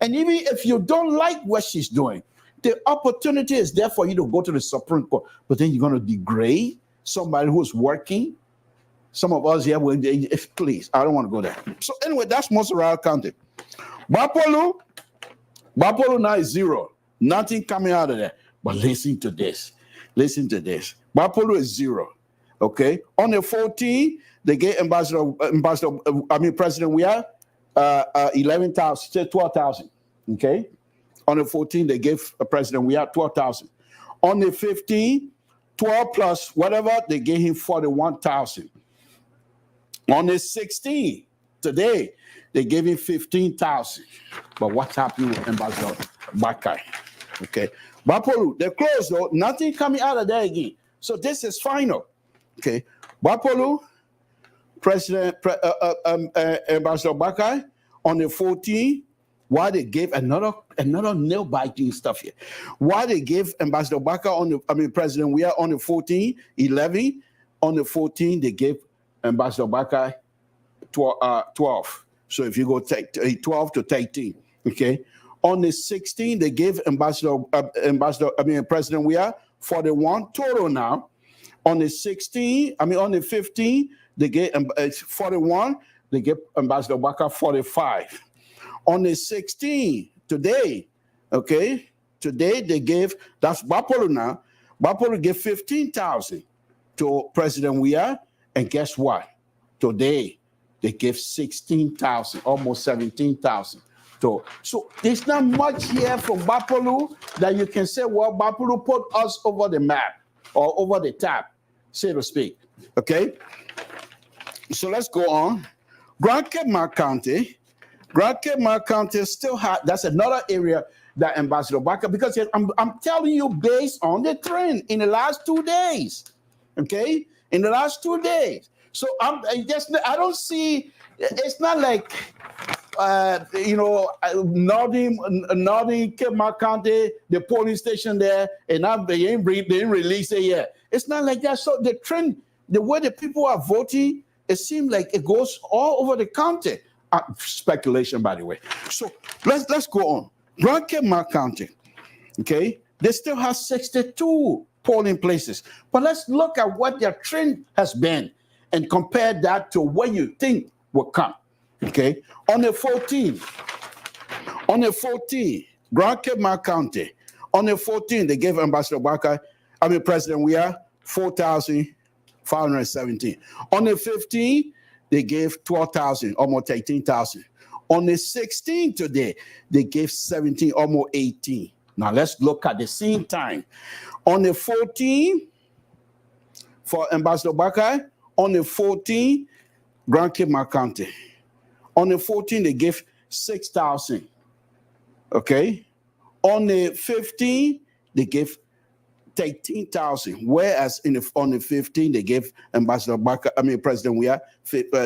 And even if you don't like what she's doing, the opportunity is there for you to go to the Supreme Court. But then you're going to degrade somebody who's working. Some of us here, please, I don't want to go there. So anyway, that's Moserado County. Bapolu now is 0. Nothing coming out of there. But listen to this. Listen to this. Bapolu is 0. Okay. On the 14th, they gave President Weah 11,000, 12,000. Okay. On the 14th, they gave President Weah 12,000. On the 15th, 12 plus whatever, they gave him 41,000. On the 16th, today, they gave him 15,000. But what's happening with Ambassador Baka? Okay. Bapolu, they're closed though. Nothing coming out of there again. So this is final. Okay. Bapolu, Ambassador Baka, on the 14th, why they gave another nail biting stuff here. Why they gave Ambassador Baka President Weah on the 14th, 11. On the 14th, they gave Ambassador Baka 12. So if you go take 12 to 13, okay. On the 16th, they gave President Weah 41 total now. On the 16th, on the 15th, they gave 41. They gave Ambassador Baka 45. On the 16th, today, okay, today they gave, that's Bapolo now. Bapolo gave 15,000 to President Weah, and guess what? Today they gave 16,000, almost 17,000. So there's not much here from Bapolo that you can say, well, Bapolo put us over the map or over the top, so to speak. Okay? So let's go on. Grand Cape County still has, that's another area that Ambassador Baka, because I'm telling you based on the trend in the last 2 days. Okay? In the last 2 days. So I don't see, it's not like, Northern Cape County, the polling station there, and now they ain't released it yet. It's not like that. So the trend, the way the people are voting, it seems like it goes all over the county. Speculation, by the way. So let's go on. Grand Cape County, okay, they still have 62 polling places. But let's look at what their trend has been and compare that to what you think will come. Okay, on the 14, Grand Cape County, on the 14, they gave Ambassador Baka, President Weah, 4,517. On the 15, they gave 12,000, almost 18,000. On the 16 today, they gave 17, almost 18. Now let's look at the same time. On the 14, for Ambassador Baka, on the 14, Grand Cape County. On the 14, they gave 6,000. Okay? On the 15, they gave 13,000. Whereas on the 15, they gave Ambassador Baka, President Weah,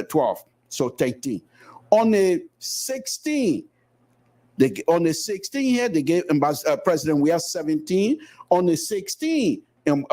12. So 13. On the 16, here, they gave President Weah 17. On the 16,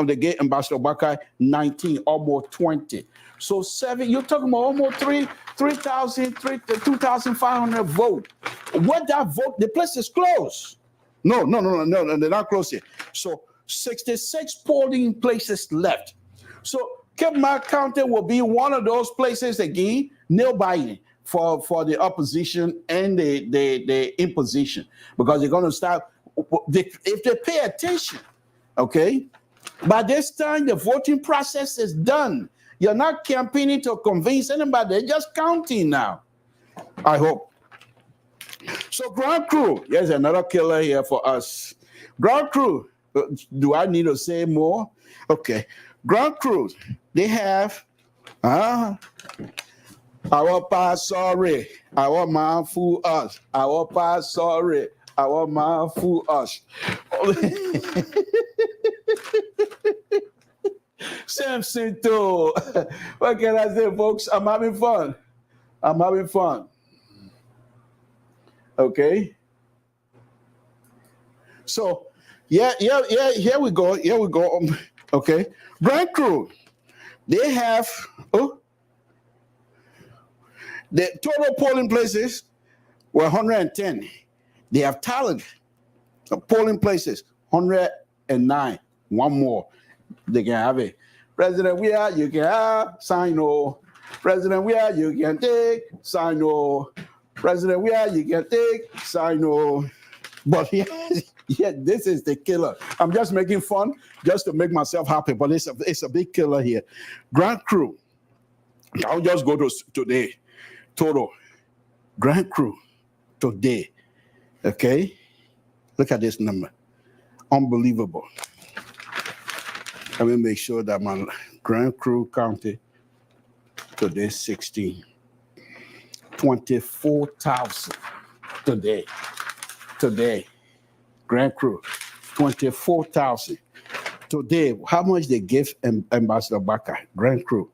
they gave Ambassador Baka 19, almost 20. So 7, you're talking about almost 2,500 vote. What that vote, the place is closed. No, they're not closed yet. So 66 polling places left. So Cape County will be one of those places again, nail biting for the opposition and the imposition, because they're going to start, if they pay attention, okay, by this time the voting process is done. You're not campaigning to convince anybody. They're just counting now. I hope. So Grand Crew, here's another killer here for us. Grand Crew, do I need to say more? Okay. Grand Crew, they have, our past sorry, our man fool us. Our past sorry, our man fool us. Samson too. What can I say, folks? I'm having fun. Okay. So, here we go. Okay. Grand Crew, they have the total polling places were 110. They have talent polling places 109. One more. They can have it. President Weah, you can have, sign no. President Weah, you can take, sign no. President Weah, you can take, sign no. But this is the killer. I'm just making fun just to make myself happy, but it's a big killer here. Grand Crew, I'll just go to today. Total. Grand Crew, today. Okay? Look at this number. Unbelievable. Let me make sure that my Grand Crew counted today 16. 24,000 today. Grand Crew, 24,000. Today, how much they give Ambassador Baka? Grand Crew,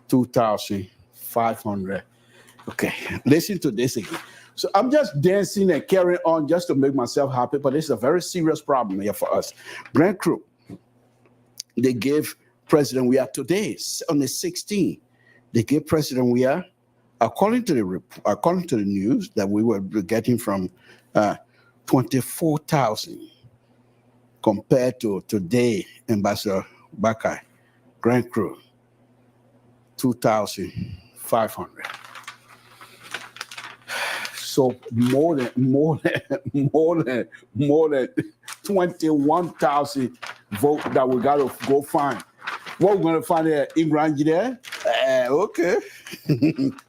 2,500. Okay, listen to this again. So I'm just dancing and carrying on just to make myself happy, but it's a very serious problem here for us. Grand Crew, they gave President Weah today, on the 16th, they gave President Weah, according to the news that we were getting from 24,000 compared to today, Ambassador Baka, Grand Crew, 2,500. So more than 21,000 votes that we got to go find. What we're going to find there, England there? Okay.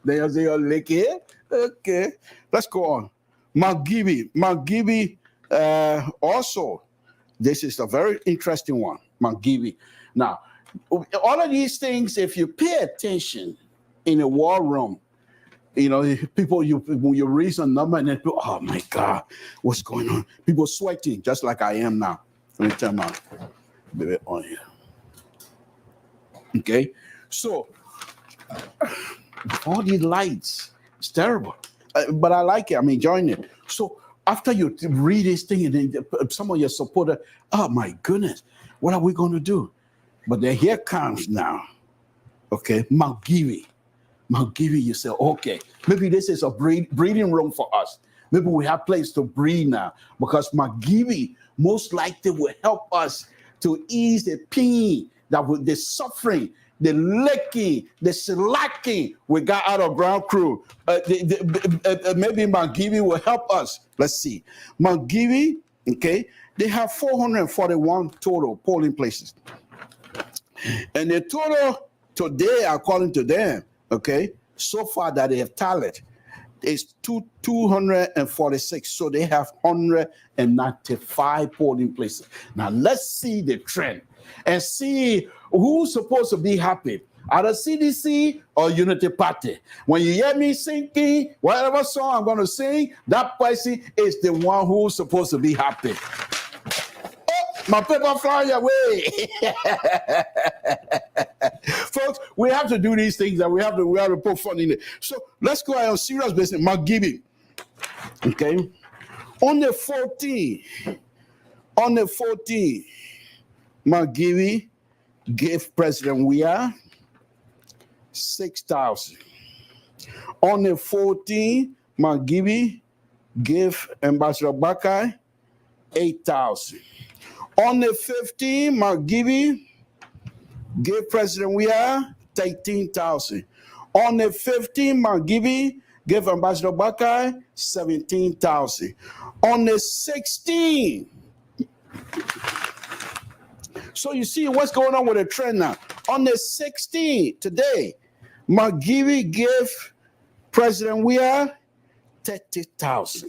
There's your lake here. Okay. Let's go on. McGibby, also, this is a very interesting one. McGibby. Now, all of these things, if you pay attention in a war room, you know, people, when you read some number and then people, oh my God, what's going on? People sweating, just like I am now. Let me turn my baby on here. Okay, so all these lights, it's terrible, but I like it. I'm enjoying it. So after you read this thing, and then some of your supporters, oh my goodness, what are we going to do? But then here comes now, okay, McGibby, you say, okay, maybe this is a breeding room for us. Maybe we have place to breathe now, because McGibby most likely will help us to ease the pain, the suffering, the licking, the slacking we got out of ground crew. Maybe McGibby will help us. Let's see. McGibby, okay, they have 441 total polling places. And the total today, according to them, okay, so far that they have tallied is 246. So they have 195 polling places. Now let's see the trend and see who's supposed to be happy, either CDC or Unity Party. When you hear me singing, whatever song I'm going to sing, that person is the one who's supposed to be happy. Oh, my paper flying away. Folks, we have to do these things, and we have to put fun in it. So let's go on serious business. McGibby. Okay. On the 14th, McGibby gave President Weah 6,000. On the 14th, McGibby gave Ambassador Buckeye 8,000. On the 15th, McGibby gave President Weah 13,000. On the 15th, McGibby gave Ambassador Buckeye 17,000. On the 16th, so you see what's going on with the trend now. On the 16th, today, McGibby gave President Weah 30,000.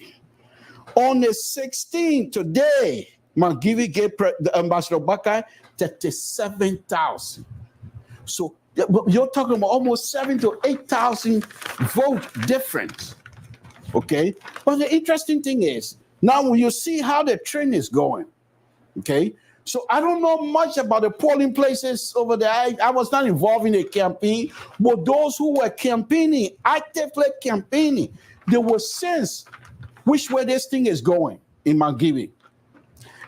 On the 16th, today, McGibby gave the Ambassador Buckeye 37,000. So you're talking about almost 7,000 to 8,000 vote difference. Okay, but the interesting thing is now when you see how the trend is going. Okay, so I don't know much about the polling places over there. I was not involved in a campaign, but those who were campaigning, actively campaigning, they will sense which way this thing is going in McGibby.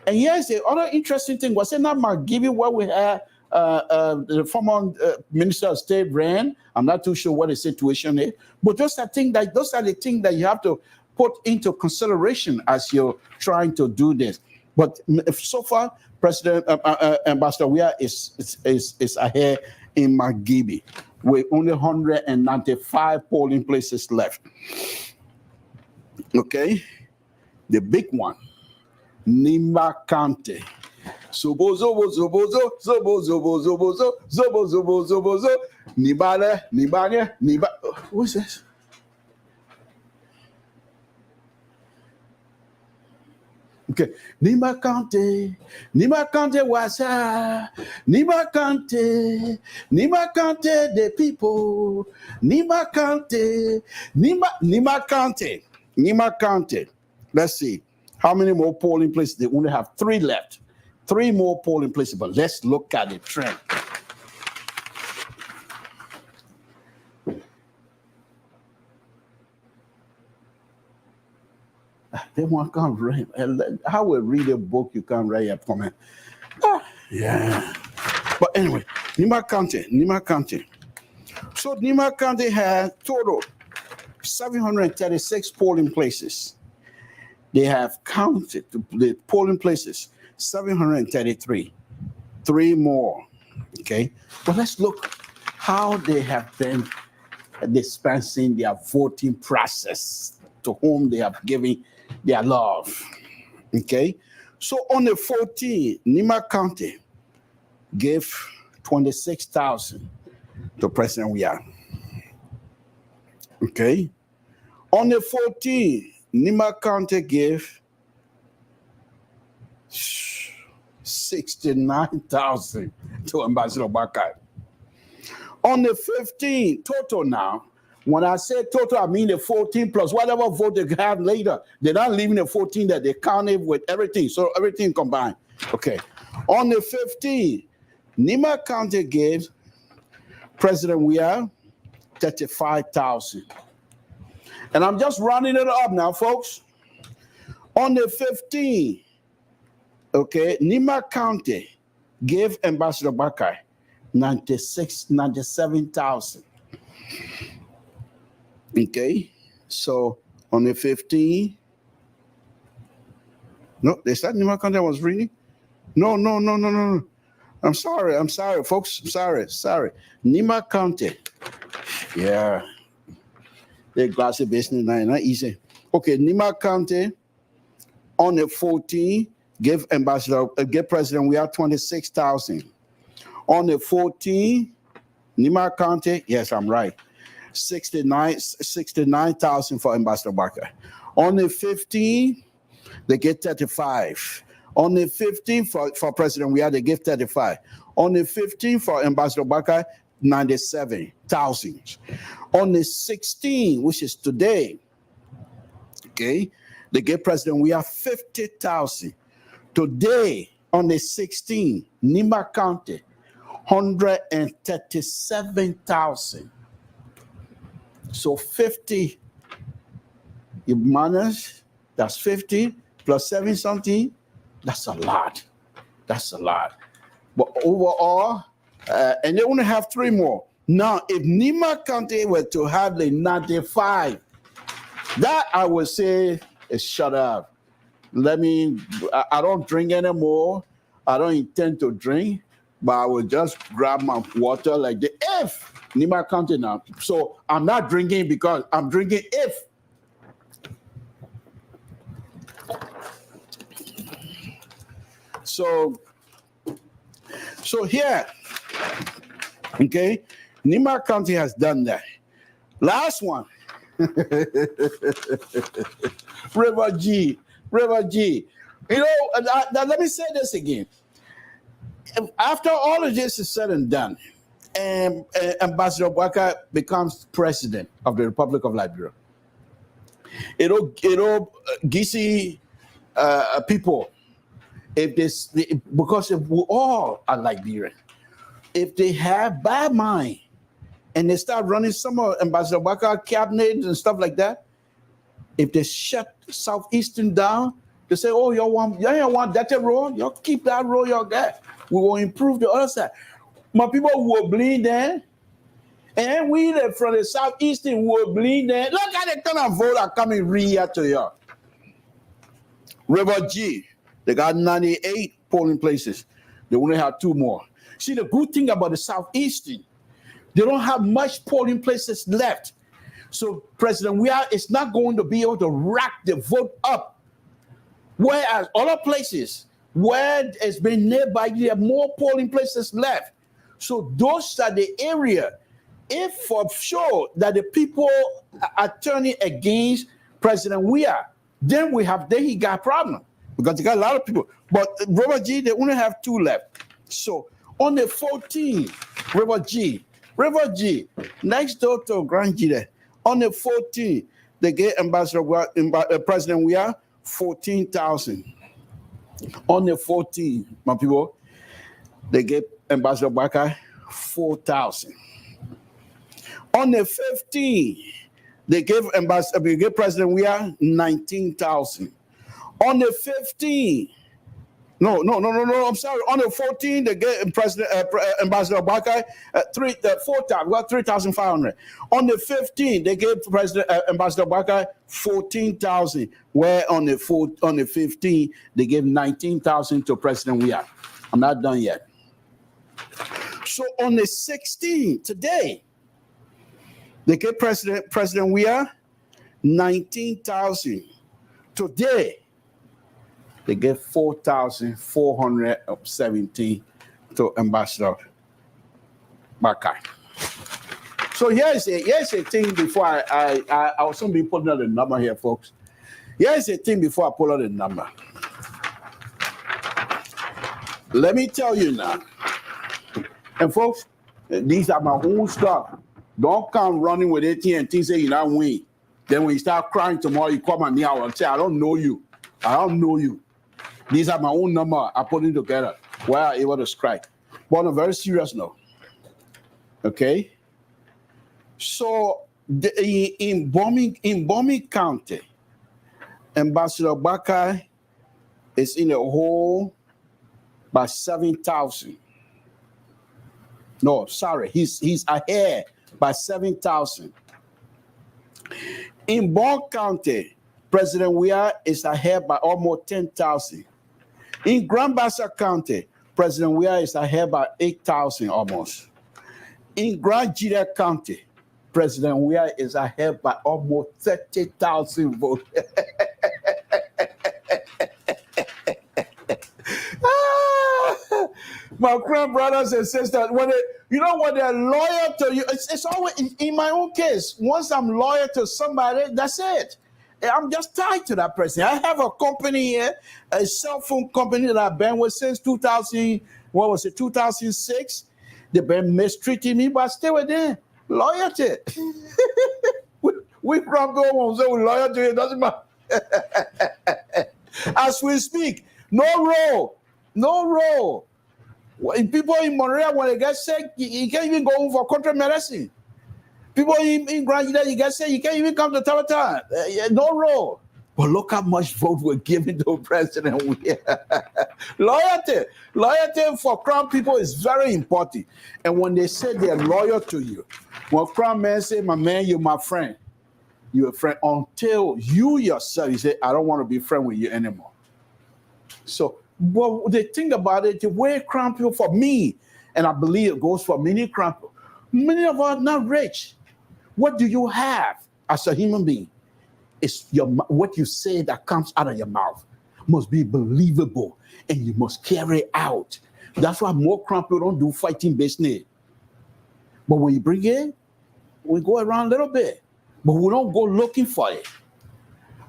And here's the other interesting thing. Was it not McGibby where we had the former Minister of State ran? I'm not too sure what the situation is, but those are the things that you have to put into consideration as you're trying to do this. But so far, President Ambassador Weah is ahead in McGibby with only 195 polling places left. Okay, the big one, Nimba County. Zobo zobo zobo zo zobo zobo zobo zo zobo zobo zobo zo Nibale Nibane Niba. What's this? Okay, Nimba County wasa, Nimba County, the people, Nimba County. Let's see how many more polling places. They only have 3 left. 3 more polling places, but let's look at the trend. They want to come read. How will read a book you can't write a comment? Yeah. But anyway, Nimba County. So Nimba County has total 736 polling places. They have counted the polling places 733. 3 more. Okay. But let's look how they have been dispensing their voting process. to whom they have given their love. Okay? So on the 14th, Nima County gave 26,000 to President Weah. Okay? On the 14th, Nima County gave 69,000 to Ambassador Bakai. On the 15th, total now, when I say total, I mean the 14 plus whatever vote they have later. They're not leaving the 14 that they counted with everything. So everything combined. Okay. On the 15th, Nima County gave President Weah 35,000. And I'm just rounding it up now, folks. On the 15th, okay, Nima County gave Ambassador Bakai 97,000. Okay, so on the 15th, no, is that Nima County I was reading? No. I'm sorry, folks. Sorry. Nima County. Yeah. The glassy business now, not easy. Okay, Nima County on the 14th give President Weah 26,000. On the 14th, Nima County, yes, I'm right. 69,000 for Ambassador Barker. On the 15th, they get 35. On the 15th for President Weah, they give 35. On the 15th for Ambassador Barker, 97,000. On the 16th, which is today, okay, they give President Weah 50,000. Today, on the 16th, Nima County, 137,000. So 50, you manage, that's 50 plus 7 something, that's a lot. But overall, and they only have 3 more. Now, if Nima County were to have the 95, that I would say is shut up. I don't drink anymore. I don't intend to drink, but I will just grab my water like the F. Nima County now. So I'm not drinking because I'm drinking if. So here, okay, Nima County has done that. Last one. River G. You know, now let me say this again. After all of this is said and done, and Ambassador Bwaka becomes president of the Republic of Liberia, it'll Gisi people, because if we all are Liberian, if they have bad mind and they start running some of Ambassador Bwaka cabinet and stuff like that, if they shut Southeastern down, they say, oh, y'all want that road? Y'all keep that road y'all got. We will improve the other side. My people will bleed there. And we from the Southeastern will bleed there. Look at the kind of vote that coming here to you. River G, they got 98 polling places. They only have 2 more. See, the good thing about the Southeastern, they don't have much polling places left. So President Weah is not going to be able to rack the vote up. Whereas other places where it's been nearby, you have more polling places left. So those are the area, if for sure that the people are turning against President Weah, then he got a problem because they got a lot of people. But Robert G, they only have 2 left. So on the 14th, River G, next door to Grand G there, on the 14th, they gave President Weah 14,000. On the 14th, my people, they gave Ambassador Bwaka 4,000. On the 15th, they gave President Weah 19,000. On the 15th, no, I'm sorry. On the 14th, they gave Ambassador Bwaka 4,000. Well, 3,500. On the 15th, they gave Ambassador Bwaka 14,000. Where on the 15th, they gave 19,000 to President Weah. I'm not done yet. So on the 16th, today, they gave President Weah 19,000. Today, they get 4,470 to Ambassador Bakai. So here's a thing before I'll soon be putting out the number here, folks. Here's a thing before I pull out the number. Let me tell you now. And folks, these are my own stuff. Don't come running with AT&T say you not win. Then when you start crying tomorrow, you call me out and say, I don't know you. I don't know you. These are my own number. I put it together. Where I'm able to strike. But on a very serious note. Okay? So in Bombing County, Ambassador Bakai is in a hole by 7,000. No, sorry, he's ahead by 7,000. In Bond County, President Weah is ahead by almost 10,000. In Grand Bassa County, President Weah is ahead by 8,000 almost. In Grand Jida County, President Weah is ahead by almost 30,000 votes. My friend, brothers and sisters, when they're loyal to you, it's always in my own case. Once I'm loyal to somebody, that's it. I'm just tied to that person. I have a company here, a cell phone company that I've been with since 2006. They've been mistreating me, but I stay with them. Loyalty. we from go so loyal to it, doesn't matter. As we speak, no role. People in Monterey, when they get sick, you can't even go home for contract medicine. People in Grand United, you get sick, you can't even come to Tabata. No role. But look how much vote we're giving to President Weah. Loyalty for Crown people is very important. And when they say they're loyal to you, when Crown men say, my man, you're my friend, you're a friend until you yourself, you say, I don't want to be friend with you anymore. So, well, they think about it, the way Crown people, for me, and I believe it goes for many Crown people, many of us are not rich. What do you have as a human being? It's what you say that comes out of your mouth must be believable, and you must carry out. That's why more Crown people don't do fighting business. But when you bring it, we go around a little bit, but we don't go looking for it.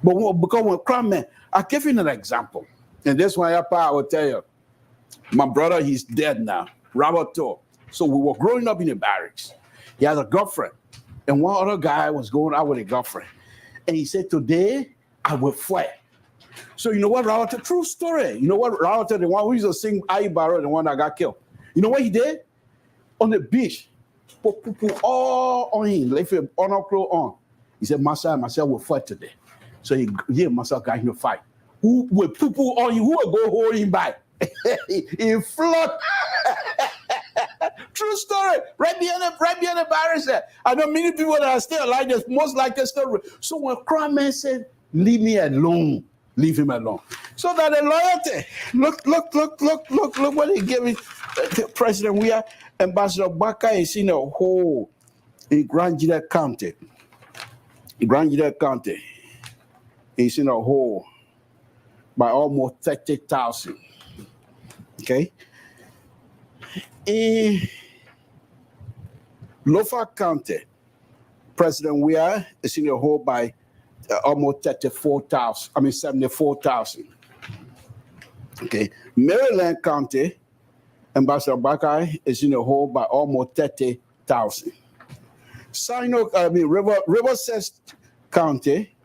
But because when Crown men, I'll give you an example. And this one, I will tell you, my brother, he's dead now, Robert Tour. So we were growing up in the barracks. He had a girlfriend, and one other guy was going out with a girlfriend. And he said, today, I will fight. So you know what, Robert, true story. You know what, Robert, the one who used to sing Aibaro, the one that got killed. You know what he did? On the beach, put all on him, left him honor clothes on. He said, Master will fight today. So he Master got him to fight. Who will poo-poo on you? Who will go hold him back? He flood. True story. Right behind the barracks. I know many people that are still alive. There's most like a story. So when Crown man said, "Leave me alone," leave him alone. So that the loyalty. Look what he gave me. President Weah, Ambassador Bakai is in a hole in Grand Jida County. He's in a hole by almost 30,000. Okay. In Lofa County, President Weah is in a hole by almost 74,000. Okay. Maryland County, Ambassador Bakai is in a hole by almost 30,000. Riverside County,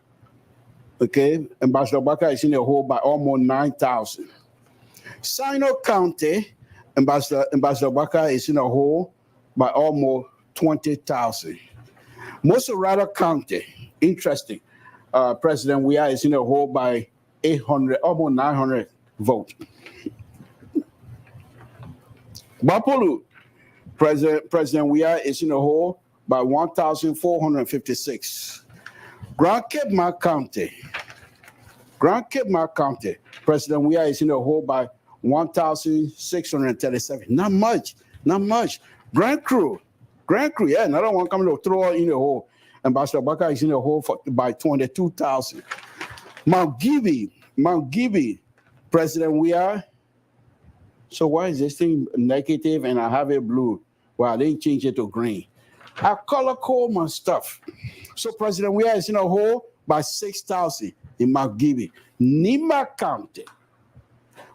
okay, Ambassador Bakai is in a hole by almost 9,000. Sino County, Ambassador Bakai is in a hole by almost 20,000. Mosorata County, interesting. President Weah is in a hole by 800, almost 900 votes. Bapolu, President Weah is in a hole by 1,456. Grand Cape Mar County, President Weah is in a hole by 1,637. Not much. Grand Crew, yeah, another one coming to throw in the hole. Ambassador Baka is in the hole by 22,000. Mount Gibby, President Weah. So why is this thing negative and I have it blue? Well, I didn't change it to green. I color code my stuff. So President Weah is in a hole by 6,000 in Mount Gibby. Nima County.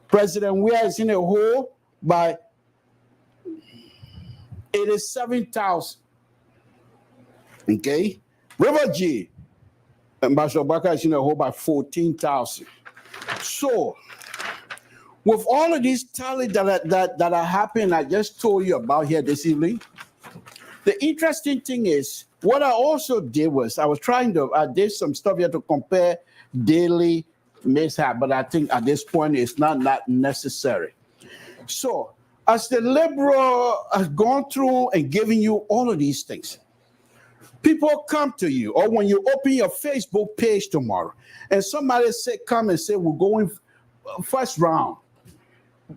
President Weah is in a hole by 87,000. Okay? River G, Ambassador Baka is in a hole by 14,000. So, with all of these tallies that are happening, I just told you about here this evening, the interesting thing is, what I also did was, I did some stuff here to compare daily mishap, but I think at this point it's not necessary. So, as the liberal has gone through and giving you all of these things, people come to you, or when you open your Facebook page tomorrow, and somebody come and say, we're going first round.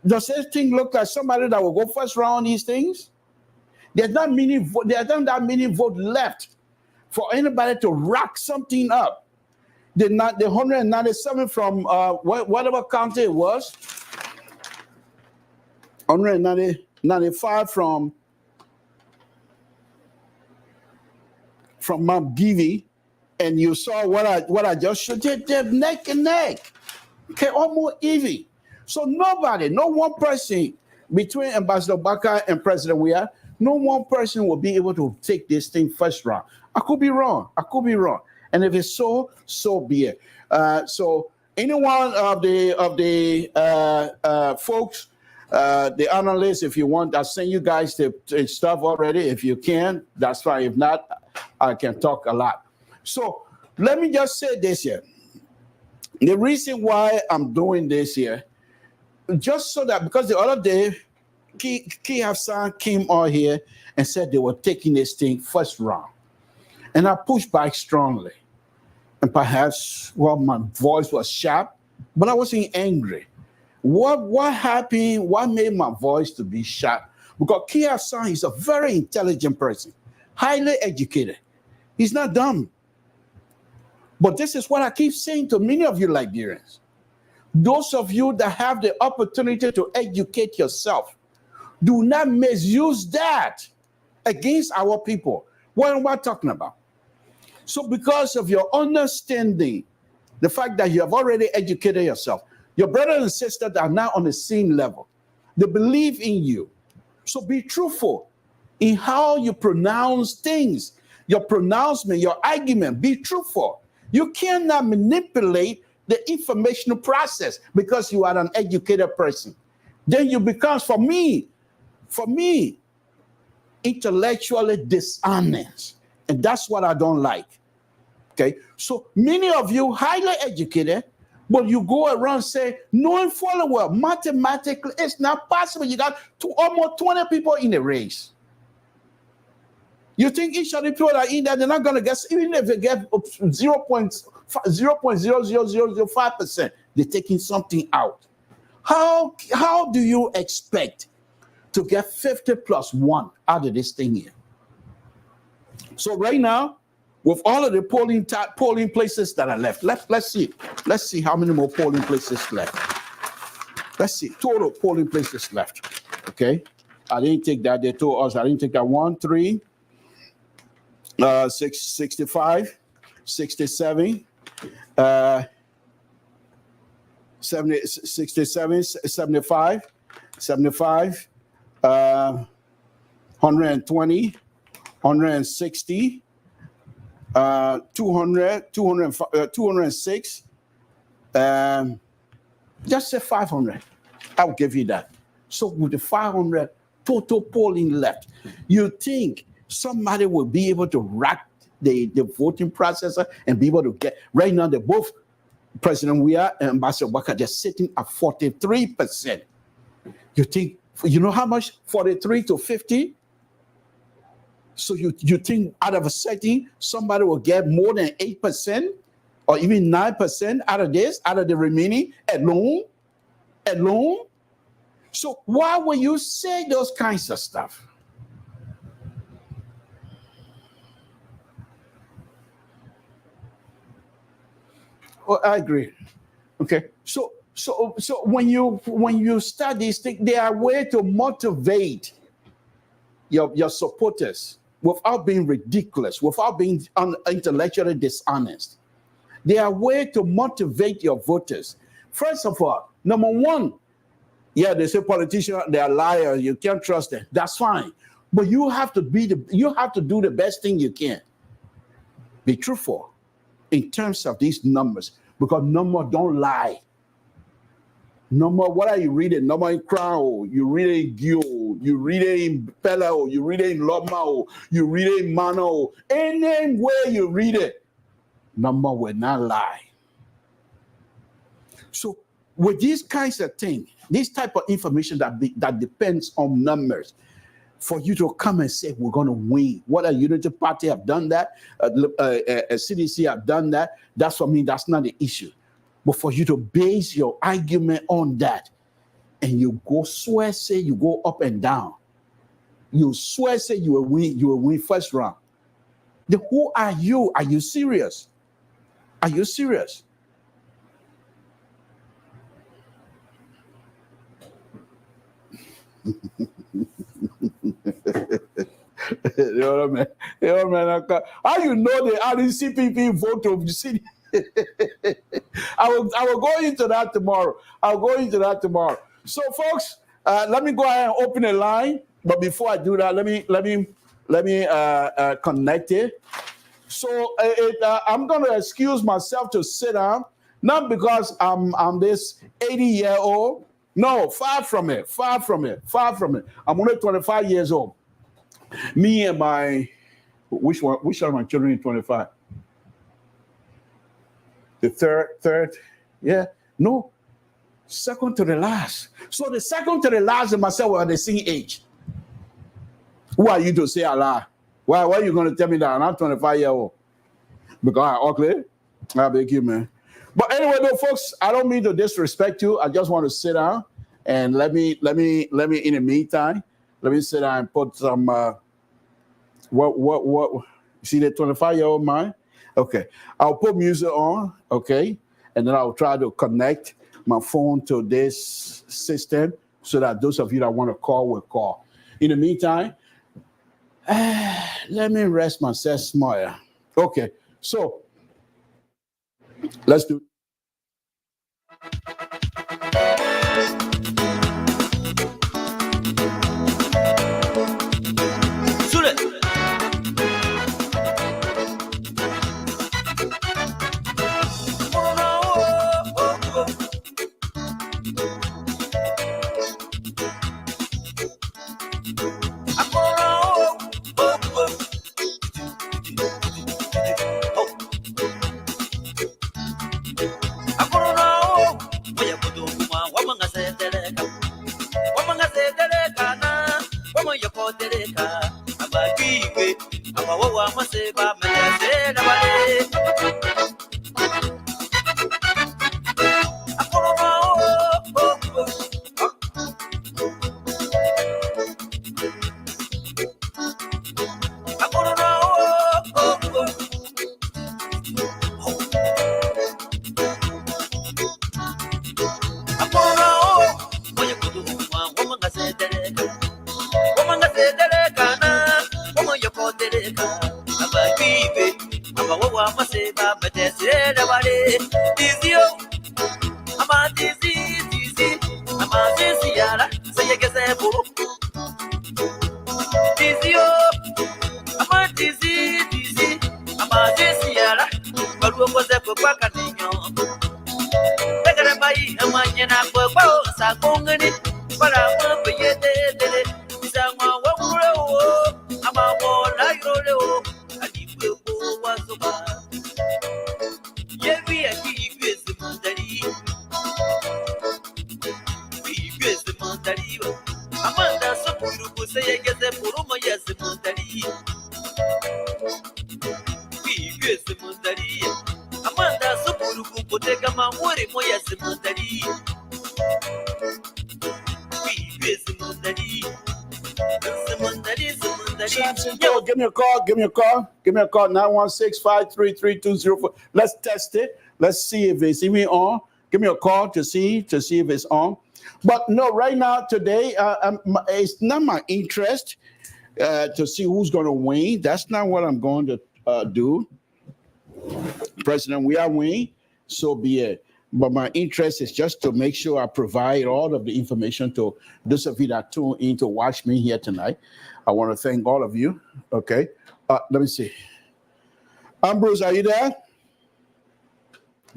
Does this thing look like somebody that will go first round on these things? There's not that many votes left for anybody to rack something up. The 197 from whatever county it was, 195 from Mount Givy, and you saw what I just showed you. They're neck and neck, okay, almost even. So no one person between Ambassador Baka and President Weah, no one person will be able to take this thing first round. I could be wrong. And if it's so be it. So any one of the folks, the analysts, if you want, I'll send you guys the stuff already. If you can, that's fine. If not, I can talk a lot. So let me just say this here. The reason why I'm doing this here, just so that, because the other day, Ki Hassan came on here and said they were taking this thing first round. And I pushed back strongly. And perhaps, well, my voice was sharp, but I wasn't angry. What happened? What made my voice to be sharp? Because Ki Hassan is a very intelligent person, highly educated. He's not dumb. But this is what I keep saying to many of you Liberians. Those of you that have the opportunity to educate yourself, do not misuse that against our people. What am I talking about? So because of your understanding, the fact that you have already educated yourself, your brothers and sisters are now on the same level. They believe in you. So be truthful in how you pronounce things, your pronouncement, your argument. Be truthful. You cannot manipulate the informational process because you are an educated person. Then you become, for me, intellectually dishonest. And that's what I don't like. Okay? So many of you highly educated, but you go around and say, knowing fully well, mathematically, it's not possible. You got almost 20 people in the race. You think each of the people that are in there, they're not going to get, even if they get 0.00005%, they're taking something out. How do you expect to get 50 plus 1 out of this thing here? So right now, with all of the polling places that are left, let's see how many more polling places left. Let's see, total polling places left. Okay, I didn't take that. They told us I didn't take that. 1, 3, 65, 67, 70, 67, 75, 120, 160, 200, 206, just say 500. I'll give you that. So with the 500 total polling left, you think somebody will be able to rack the voting process and be able to get, right now they're both, President Weah and Ambassador Baka, they're sitting at 43%. You think, you know how much? 43 to 50? So you think out of a setting, somebody will get more than 8% or even 9% out of this, out of the remaining alone? So why will you say those kinds of stuff? I agree. Okay. So when you start these things, they are a way to motivate your supporters without being ridiculous, without being intellectually dishonest. They are a way to motivate your voters. First of all, number one, yeah, they say politicians, they are liars, you can't trust them. That's fine. But you have to do the best thing you can. Be truthful in terms of these numbers, because numbers don't lie. Number, what are you reading? Number in Crown, you read it in Gio, you read it in Pella, you read it in Loma, you read it in Mano. Anywhere you read it, number will not lie. So with these kinds of things, this type of information that depends on numbers, for you to come and say we're going to win. What a Unity Party have done that, a CDC have done that. That's for me. That's not the issue. But for you to base your argument on that, and you go swear say you go up and down, you swear say you will win first round. Then who are you? Are you serious? Are you serious? You know what I mean? How you know the RCPP vote of the city? I will go into that tomorrow. So, folks, let me go ahead and open a line. But before I do that, let me connect it. So I'm going to excuse myself to sit down, not because I'm this 80-year-old. No, far from it. I'm only 25 years old. Me and my, which are my children in 25? The third, yeah, no, second to the last. So the second to the last and myself are the same age. Who are you to say Allah? Why are you going to tell me that I'm not 25-year-old? Because I'm ugly? I beg you, man. But anyway, though, folks, I don't mean to disrespect you. I just want to sit down and let me in the meantime, let me sit down and put some what see the 25-year-old man? Okay. I'll put music on, okay, and then I'll try to connect my phone to this system so that those of you that want to call will call. In the meantime, let me rest myself small. Okay, so let's do. Samson, give me a call. 916-533-204. Let's test it. Let's see if it's even on. Give me a call to see if it's on. But no, right now, today, it's not my interest to see who's going to win. That's not what I'm going to do. President, we are winning, so be it. But my interest is just to make sure I provide all of the information to those of you that tune in to watch me here tonight. I want to thank all of you. Okay. Let me see. Ambrose, are you there?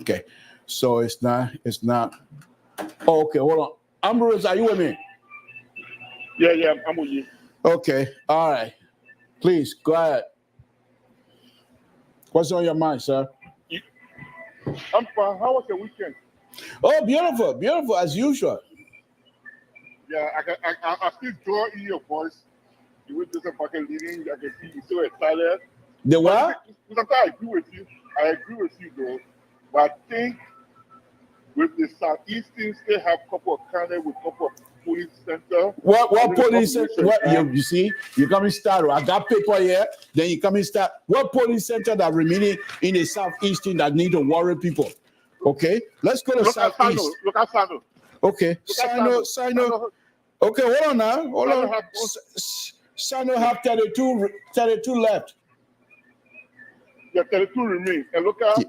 Okay. So it's not. Oh, okay, hold on. Ambrose, are you with me? Yeah, I'm with you. Okay. All right. Please, go ahead. What's on your mind, sir? I'm fine. How was your weekend? Oh, beautiful, beautiful, as usual. Yeah, I still draw in your voice. You were just about leaving. I can see you so excited. The what? Sometimes I agree with you. I agree with you, though. But I think with the Southeastern, they have a couple of candidates with a couple of police center. What police center? What you see? You come and start. I got paper here. Then you come and start. What police center that remaining in the Southeastern that need to worry people? Okay, let's go to Southeast. Look at Sano. Okay, Sano. Okay, hold on now. Hold on. Sano have 32 left. Yeah, 32 remain. And look at,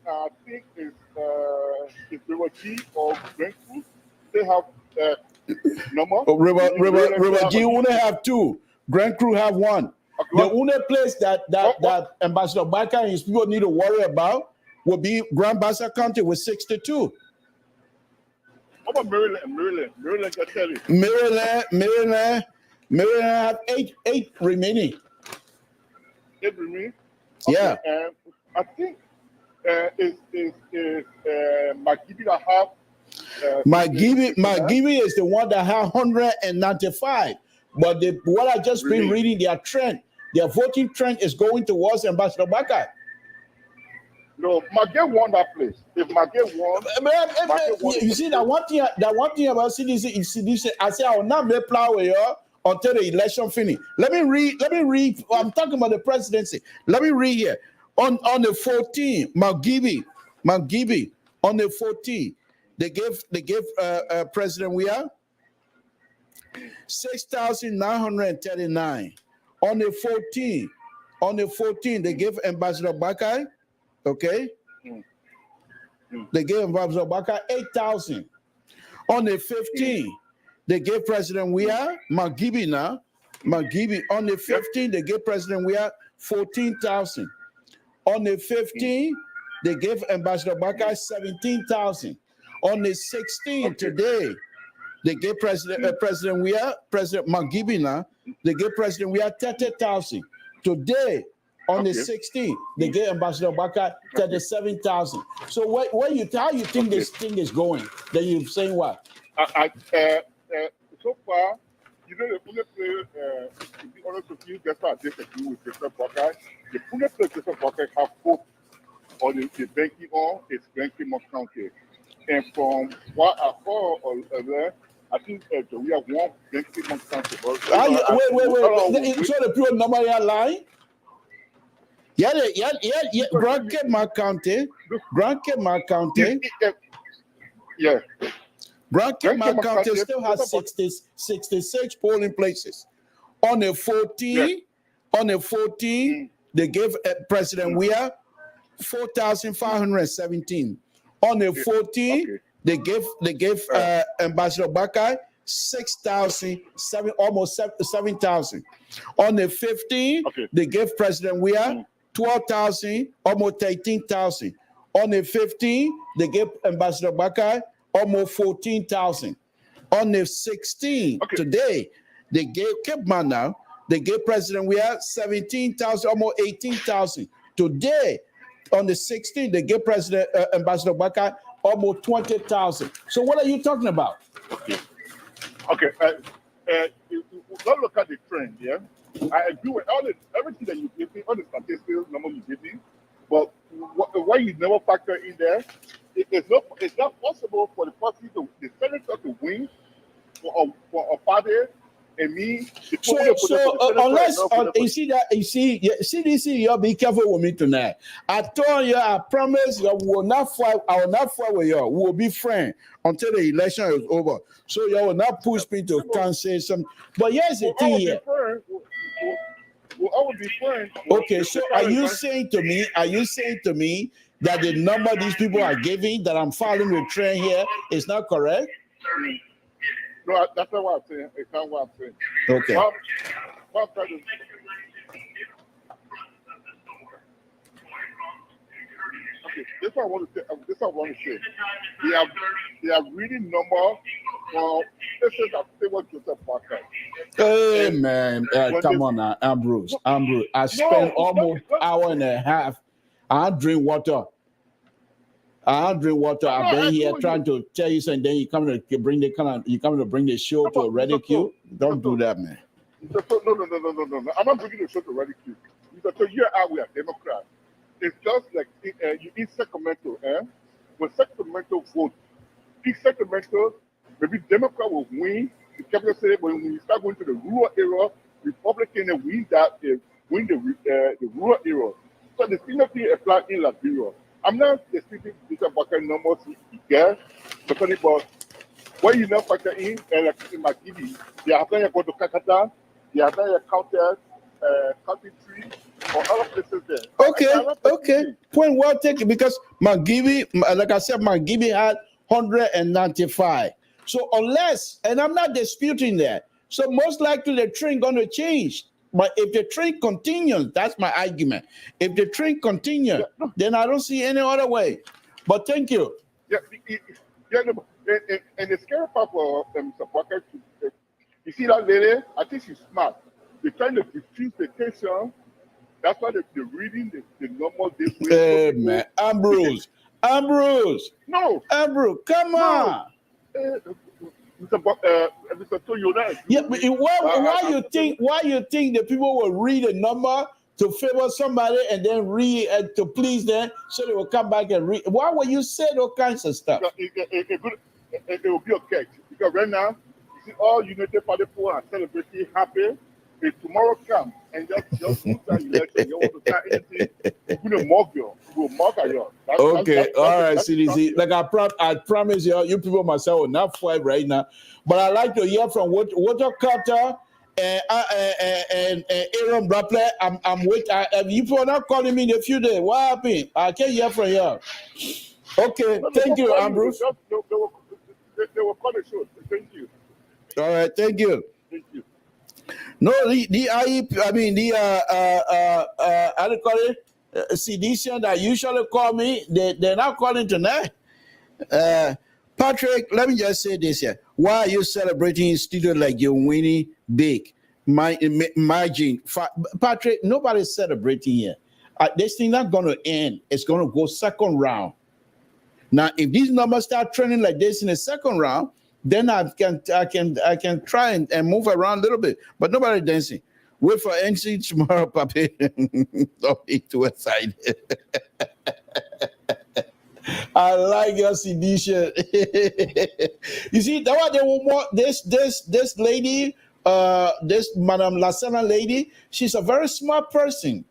I think it's River G or Brentwood. They have number. River G only have 2. Grand Crew have 1. Okay, the only place that Ambassador Baker and his people need to worry about will be Grand Bassa County with 62. What about Maryland? Maryland, I tell you. Maryland have 8 remaining. 8 remaining? Okay. Yeah. And I think is McGibby that have. McGibby is the one that have 195. But what I just been reading, their voting trend is going towards Ambassador Baker. No, Maggie won that place. If Maggie won, you see that one thing about CDC, I say I will not make plow here until the election finish. Let me read. I'm talking about the presidency. Let me read here. On the 14th, McGibby on the 14th, they gave President Weah 6,939. On the 14th, they gave Ambassador Bakai. Okay, they gave Ambassador Bakai 8,000. On the 15th, they gave President Weah McGibby on the 15th, they gave President Weah 14,000. On the 15th, they gave Ambassador Bakai 17,000. On the 16th, today, they gave President Weah, President McGibby they gave President Weah 30,000. Today, on the 16th, they gave Ambassador Bakai 37,000. So how you think this thing is going? Then you're saying what? So far, you know, the only place, to be honest with you, that's why I disagree with Mr. Bakai. The only place Mr. Bakai have hope on the banking on is banking County. And from what I saw there, I think we have one banking County. Wait. So the pure number here line? Yeah. Grand Cape County. Yeah. Grand Cape County still has 66 polling places. On the 14th, they gave President Weah 4,517. On the 14th, they gave Ambassador Bakai 6,000, almost 7,000. On the 15th, they gave President Weah 12,000, almost 13,000. On the 15th, they gave Ambassador Bakai almost 14,000. On the 16th, today, they gave Kipman now. They gave President Weah 17,000, almost 18,000. Today, on the 16th, they gave President Ambassador Bakai almost 20,000. So what are you talking about? Okay. Don't look at the trend, yeah? I agree with everything that you give me, all the statistics, number you give me. But what you never factor in there, it's not possible for the senator to win for a party And me, Unless you see that, CDC, you be careful with me tonight. I told you, I promise you, will not fight. I will not fight with you. We will be friends until the election is over. So you will not push me to cancel some. But here's the thing here. I would be friends. Okay, so are you saying to me that the number these people are giving that I'm following the trend here is not correct? No, that's not what I'm saying. It's not what I'm saying. Okay. What I'm trying to, okay, this is what I want to say. This is what I want to say. They have really number for places that favor Joseph Parker. Hey man, come on now, Ambrose. I spent almost an hour and a half. I drink water. I've been here trying to tell you something. Then you come to bring the show to a ridicule. Don't do that, man. No. I'm not bringing the show to ridicule. Because here we are Democrats. It's just like you in Sacramento, when Sacramento vote, in Sacramento, maybe Democrat will win the capital city. When we start going to the rural area, Republican will win that, win the rural area. So the same thing applies in Liberia. I'm not speaking Mr. Parker numbers here, but when you not factor in, like in my TV, they have done go to Kakata, they have done county tree, or other places there. Okay. Point well taken, because McGibby, like I said, McGibby had 195. So unless, and I'm not disputing that, so most likely the trend going to change. But if the trend continues, that's my argument. If the trend continues, then I don't see any other way. But thank you. And the scary part for Mr. Parker, you see that lady? I think she's smart. They're trying to diffuse the tension. That's why they're reading the normal this way. Hey, man. Ambrose. No. Ambrose, come on. Mr. CONYIUNE. Yeah, but why you think the people will read a number to favor somebody and then read to please them so they will come back and read? Why would you say those kinds of stuff? It will be okay. Because right now, you see all United Party people are celebrating happy. If tomorrow comes and just lose that election, you want to start anything, you're going to mock you. We'll mock at you. Okay, all right, CDC. Like I promise you people myself will not fight right now. But I like to hear from Walter Carter and Aaron Bradley. I'm waiting. You people are not calling me in a few days. What happened? I can't hear from you. Okay, thank you, Ambrose. They will call the show. Thank you. All right, thank you. Thank you. No, the how do you call it? Sedition that usually call me, they're not calling tonight. Patrick, let me just say this here. Why are you celebrating in studio like you're winning big? Margin. Patrick, nobody's celebrating here. This thing not going to end. It's going to go second round. Now, if these numbers start trending like this in the second round, then I can try and move around a little bit. But nobody dancing. Wait for NC tomorrow, papi. Don't be too excited. I like your sedition. You see, that what they want. This lady, this Madame Lasana lady, she's a very smart person.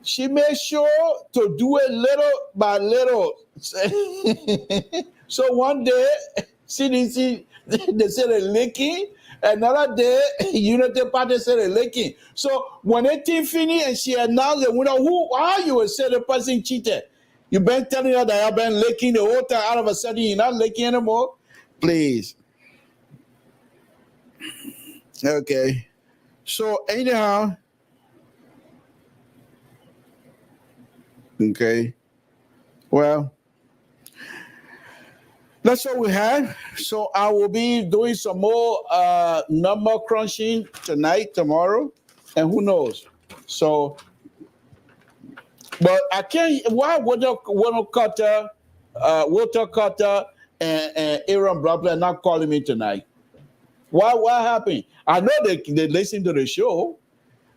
She made sure to do it little by little. So one day, CDC, they said they're leaking. Another day, United Party said they're leaking. So when the team finished and she announced the winner, who are you? And said the person cheated. You've been telling her that I've been leaking the whole time. All of a sudden, you're not leaking anymore. Please. Okay. So anyhow. Okay. Well. That's what we had. So I will be doing some more number crunching tonight, tomorrow, and who knows. So, but I can't. Why Walter Carter and Aaron Bradley not calling me tonight? Why? What happened? I know they listen to the show,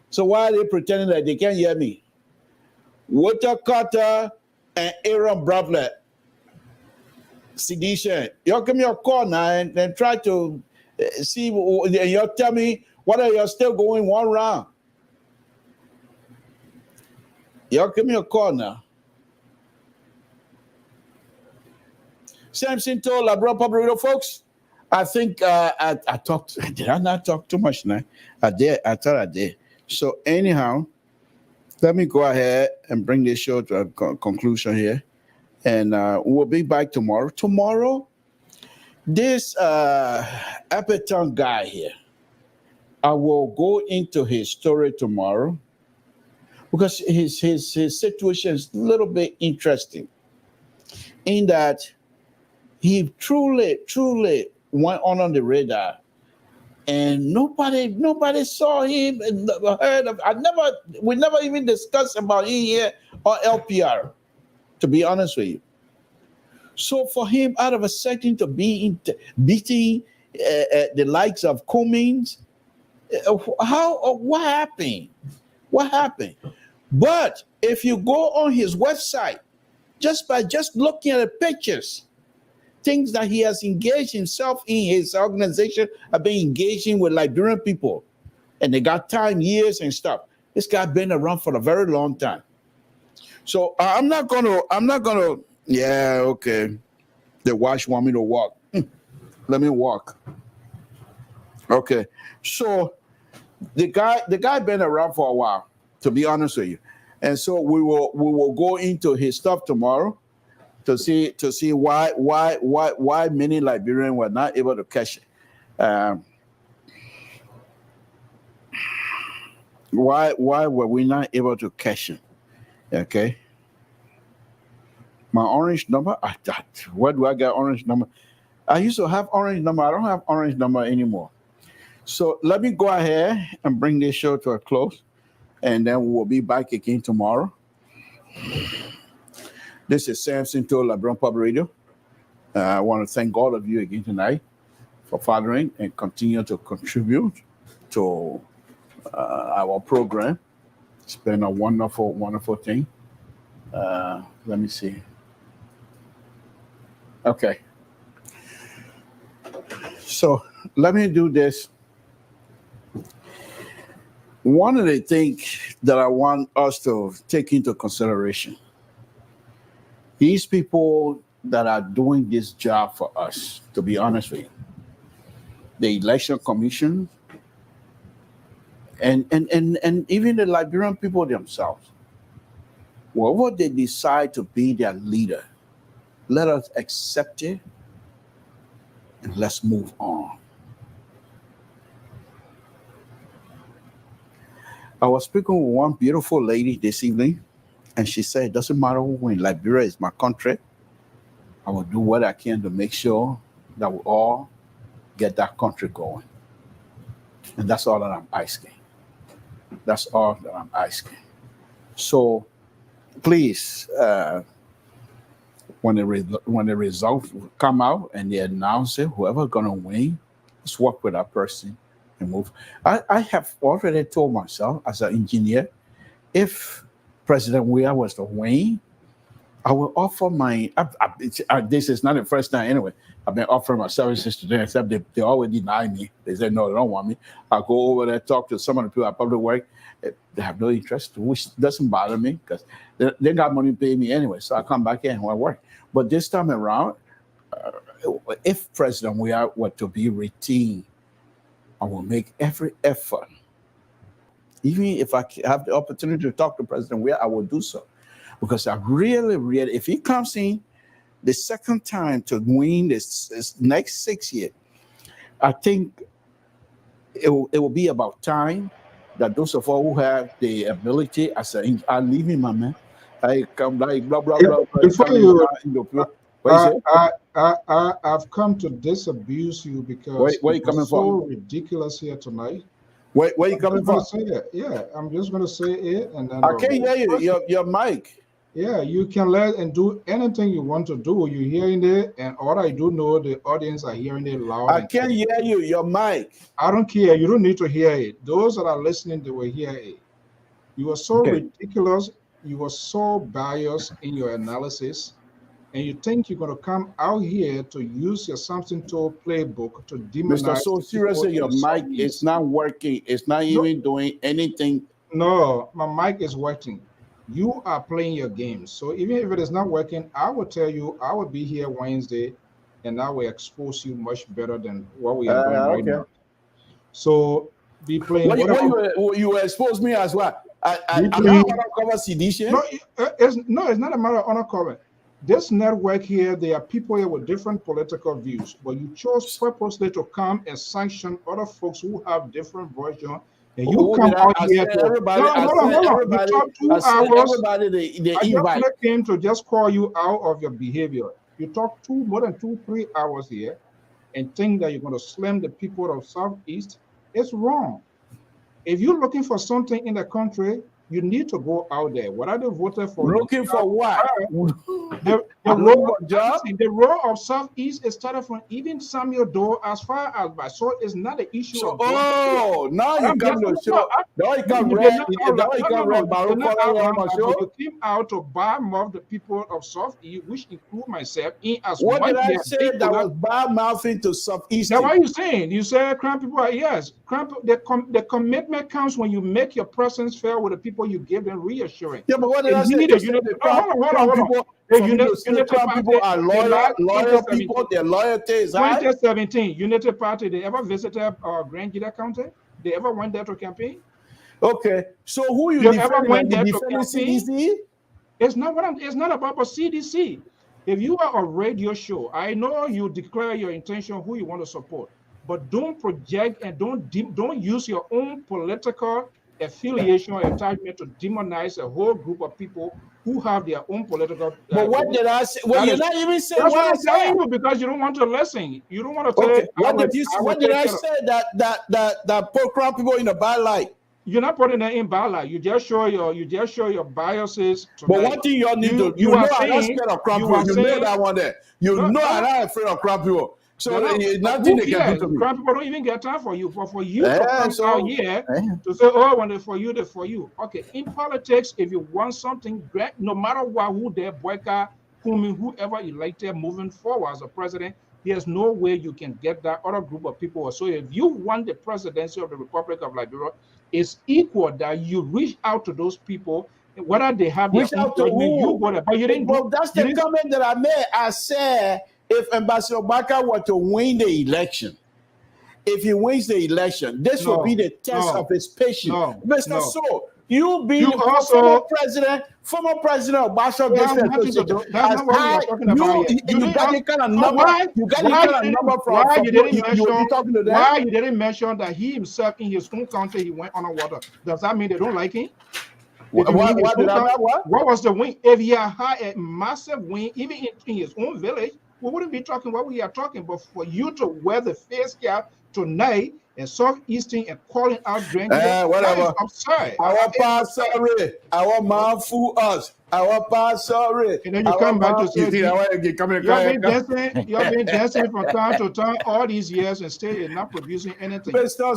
so why are they pretending that they can't hear me? Walter Carter and Aaron Bradley. Sedition, you give me a call now and try to See, you tell me whether you're still going one round. Y'all give me a call now. Samson told LIBERIA Public Radio folks. I think I talked. Did I not talk too much now? I did. I thought I did. So anyhow, let me go ahead and bring this show to a conclusion here, and we'll be back tomorrow. Tomorrow, this Appleton guy here, I will go into his story tomorrow because his situation is a little bit interesting in that he truly went on the radar, and nobody saw him and heard of. We never even discussed about him here or LPR, to be honest with you. So for him, out of a second to be beating the likes of Cummings, what happened? What happened? But if you go on his website, just by looking at the pictures, things that he has engaged himself in, his organization have been engaging with Liberian people, and they got time, years, and stuff. This guy been around for a very long time. So I'm not gonna. Yeah, okay. The watch want me to walk. Let me walk. Okay. So the guy been around for a while, to be honest with you, and so we will go into his stuff tomorrow to see why many Liberians were not able to catch it. Why were we not able to catch it? Okay. My orange number. Where do I get orange number? I used to have orange number. I don't have orange number anymore. So let me go ahead and bring this show to a close, and then we'll be back again tomorrow. This is Samson to LIBERIA Public Radio. I want to thank all of you again tonight for following and continue to contribute to our program. It's been a wonderful, wonderful thing. Let me see. Okay. So let me do this. One of the things that I want us to take into consideration, these people that are doing this job for us, to be honest with you, the election commission, and even the Liberian people themselves, whoever they decide to be their leader, let us accept it and let's move on. I was speaking with one beautiful lady this evening, and she said, it doesn't matter when Liberia is my country, I will do what I can to make sure that we all get that country going. And that's all that I'm asking. That's all that I'm asking. So please, when the results come out and they announce it, whoever's going to win, let's work with that person and move. I have already told myself as an engineer, if President Weah was to win, I will offer my, this is not the first time anyway, I've been offering my services to them, except they always deny me. They say, no, they don't want me. I'll go over there, talk to some of the people at public work. They have no interest, which doesn't bother me because they got money to pay me anyway. So I come back here and work. But this time around, if President Weah were to be retained, I will make every effort. Even if I have the opportunity to talk to President Weah, I will do so. Because I really, if he comes in the second time to win this next 6 years, I think it will be about time that those of us who have the ability, I say, I leave him, my man. I come like blah blah blah. Before you, I've come to disabuse you because where you coming so from? Ridiculous here tonight. Where you coming from? Say it. Yeah, I'm just going to say it, and then I can't hear you. Your mic. Yeah, you can let and do anything you want to do. You're hearing it, and all I do know, the audience are hearing it loud. I can't hear you. Your mic. I don't care. You don't need to hear it. Those that are listening, they will hear it. You are so ridiculous. You are so biased in your analysis. and you think you're going to come out here to use your Samson tool playbook to demonize Mr. So seriously, your mic is not working. It's not even doing anything. No, my mic is working. You are playing your games. So even if it is not working, I will tell you I will be here Wednesday and I will expose you much better than what we are doing right now. So be playing. You expose me as well. I'm not undercover sedition. No, it's not a matter of undercover. This network here, there are people here with different political views, but you chose purposely to come and sanction other folks who have different versions. And you come out here to everybody. You talk 2 hours. Everybody, I just came to just call you out of your behavior. You talk more than 2-3 hours here and think that you're going to slam the people of Southeast. It's wrong. If you're looking for something in the country, you need to go out there. What are they voted for? Looking for what? The role of Southeast is started from even Samuel Doe as far as by. So it's not an issue. So, now you come to show. Now you come red. You came out to badmouth the people of Southeast, which include myself. What did I say that was badmouthing to Southeast? Now, what are you saying? You say Crown people are, yes. The commitment comes when you make your presence fair with the people you give them reassurance. Yeah, but what did I say? Crown people are loyal people. Their loyalty is high. 2017, Unity Party, they ever visited Grand Gita County? They ever went there to campaign? Okay, so who you ever went there to campaign? CDC? It's not about CDC. If you are a radio show, I know you declare your intention who you want to support, but don't project and don't use your own political affiliation or attachment to demonize a whole group of people who have their own political. But what did I say? Well, you're not even saying what I'm telling you because you don't want to listen. You don't want to tell. Okay. What did I say that put Crown people in a bad light? You're not putting that in bad light. You just show your biases. But one thing you need to I'm not scared of Crown people. You know that one there. I'm not afraid of Crown people. So nothing they can do to me. Crown people don't even get time for you. For you to come out here to say, oh, when they're for you, they're for you. Okay, in politics, if you want something great, no matter what, who they boycott, whoever elected moving forward as a president, there's no way you can get that other group of people. So if you want the presidency of the Republic of Liberia, it's equal that you reach out to those people, whether they have reach out to who? But you didn't. Well, that's the comment that I made. I said, if Ambassador Baka were to win the election, if he wins the election, this will be the test of his patience. Mr. So, you be the former president of Bashar District. That's not what we are talking about. You got the kind of number. You got the kind of number from. Why you didn't mention that he himself in his own country he went underwater? Does that mean they don't like him? What was the win? If he had a massive win, even in his own village, we wouldn't be talking what we are talking. But for you to wear the face cap tonight and Southeastern and calling out drinking, whatever. I'm sorry. Our pastor, our man fool us. Our pastor, and then you come back to say you've been dancing from time to time all these years and still not producing anything.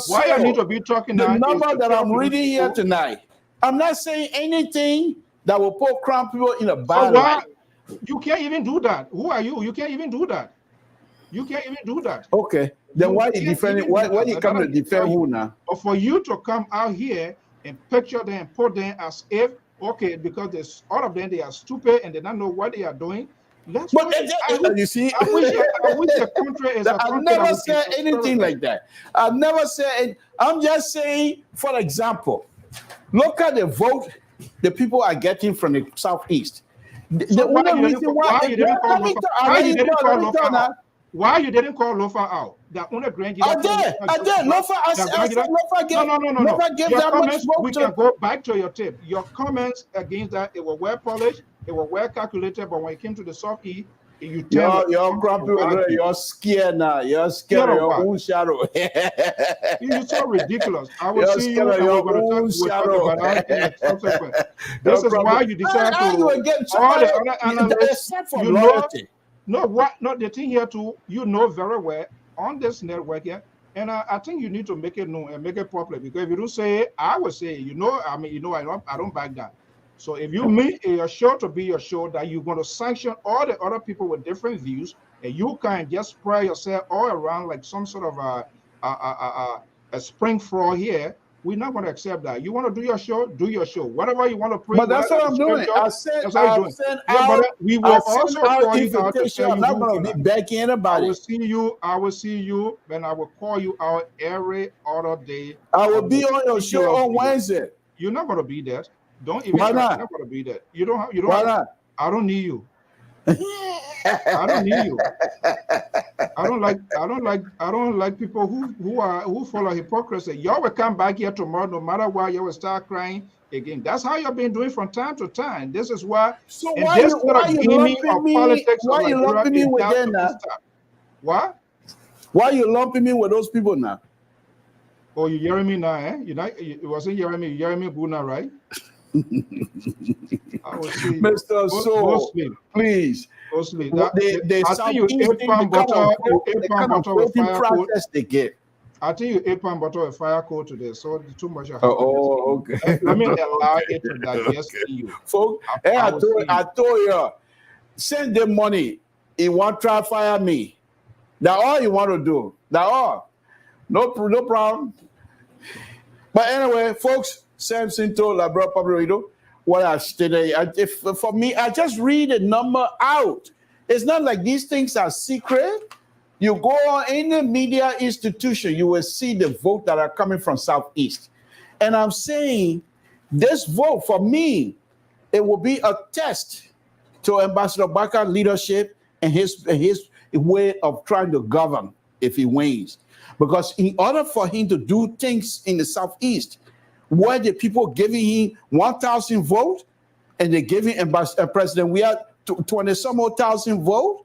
Why you need to be talking the number that I'm reading here tonight? I'm not saying anything that will put Crown people in a bad light. You can't even do that. Who are you? You can't even do that. You can't even do that. Okay. Then why you defending? Why you come to defend who now? But for you to come out here and picture them and put them as if because all of them they are stupid and they don't know what they are doing. That's but you see, I wish the country is. I never said anything like that. I never said. I'm just saying, for example, look at the vote the people are getting from the Southeast. Why you didn't call Lofa out? The only Grand I did. Lofa gave that much vote. We can go back to your tip. Your comments against that, it was well polished, it was well calculated, but when it came to the Southeast, you're scared now. You're scared of your own shadow. You're so ridiculous. I will see you and we're going to talk about that subsequent. This is why you decide to all the other analysts. The thing here too, you know very well on this network here, and I think you need to make it known and make it popular, because if you don't say it, I will say it. I don't back down. So if you make your show to be your show that you're going to sanction all the other people with different views, and you can just spread yourself all around like some sort of a spring fraud here, we're not going to accept that. You want to do your show, do your show. Whatever you want to preach, but that's what I'm doing. I said I'll send out. We will also call you out to tell I'm you not going to be begging anybody. I will see you, and I will call you out every other day. I will be on your show on Wednesday. You're not going to be there. Don't even. Why not? You're not going to be there. You don't. Why not? I don't need you. I don't need you. I don't like people who follow hypocrisy. Y'all will come back here tomorrow, no matter what. You will start crying again. That's how you've been doing from time to time. This is why. So why you lumping me with them now? What? Why you lumping me with those people now? Oh, you hearing me now, eh? It wasn't Jeremy Buna, right? I will see Mr. So, please. They I think you 8 pound butter with fire coat. They get. I think you 8 pound butter with fire coat today, so too much. Okay. Let me allow it to digest you. Folks, I told you, send them money. He want to try to fire me. That's all you want to do. That's all. No problem. But anyway, folks, Samson told LIBERIA Public Radio what I stated. For me, I just read the number out. It's not like these things are secret. You go on any media institution, you will see the vote that are coming from Southeast. And I'm saying this vote, for me, it will be a test to Ambassador Baka's leadership and his way of trying to govern if he wins. Because in order for him to do things in the Southeast, where the people giving him 1,000 votes, and they giving President we had 20-some odd thousand votes,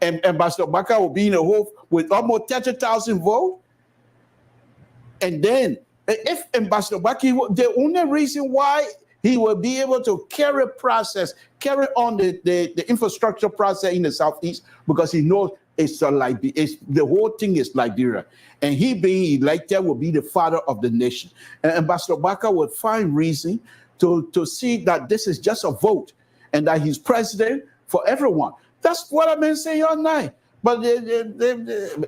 and Ambassador Baka will be in a hole with almost 30,000 votes. And then, if Ambassador Baka, the only reason why he will be able to carry on the infrastructure process in the Southeast, because he knows the whole thing is Liberia. And he being elected will be the father of the nation. And Ambassador Baka would find reason to see that this is just a vote and that he's president for everyone. That's what I've been saying all night. But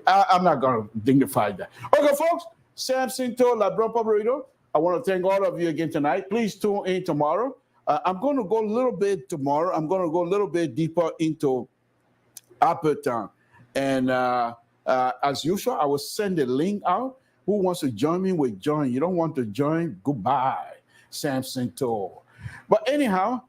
I'm not going to dignify that. Okay, folks, Samson told LIBERIA Public Radio. I want to thank all of you again tonight. Please tune in tomorrow. I'm going to go a little bit tomorrow. I'm going to go a little bit deeper into Upper Town. And as usual, I will send the link out. Who wants to join me will join. You don't want to join, goodbye, Samson told. But anyhow,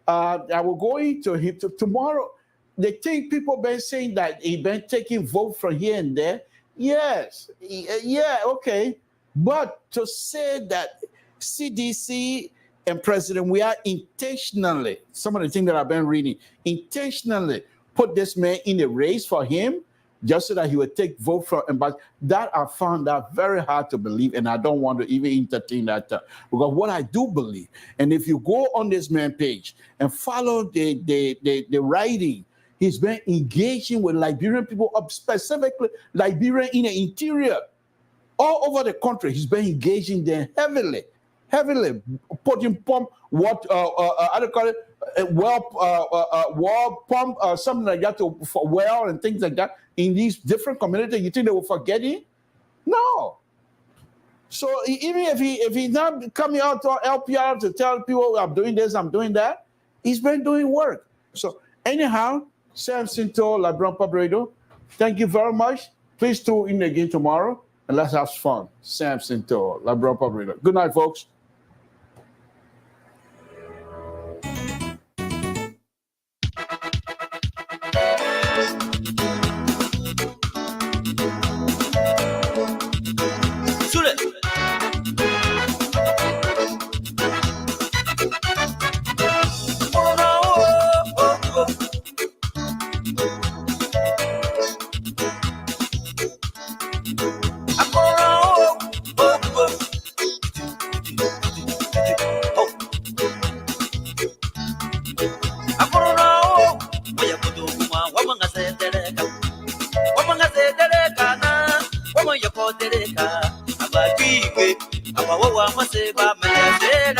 I will go into him tomorrow. They think people been saying that he been taking vote from here and there. Yes, yeah, okay. But to say that CDC and President we are intentionally, some of the things that I've been reading, intentionally put this man in a race for him just so that he would take vote from him. But that I found that very hard to believe, and I don't want to even entertain that. Because what I do believe, and if you go on this man page and follow the writing, he's been engaging with Liberian people, specifically Liberia in the interior. All over the country, he's been engaging them heavily, putting pump, how do you call it? Well pump, something like that for well and things like that in these different communities. You think they will forget him? No. So even if he's not coming out to help you out to tell people I'm doing this, I'm doing that, he's been doing work. So anyhow, Samson told LIBERIA Public Radio, thank you very much. Please tune in again tomorrow and let's have fun. Samson told LIBERIA Public Radio. Good night, folks. Abaki, abawa maseba, mele,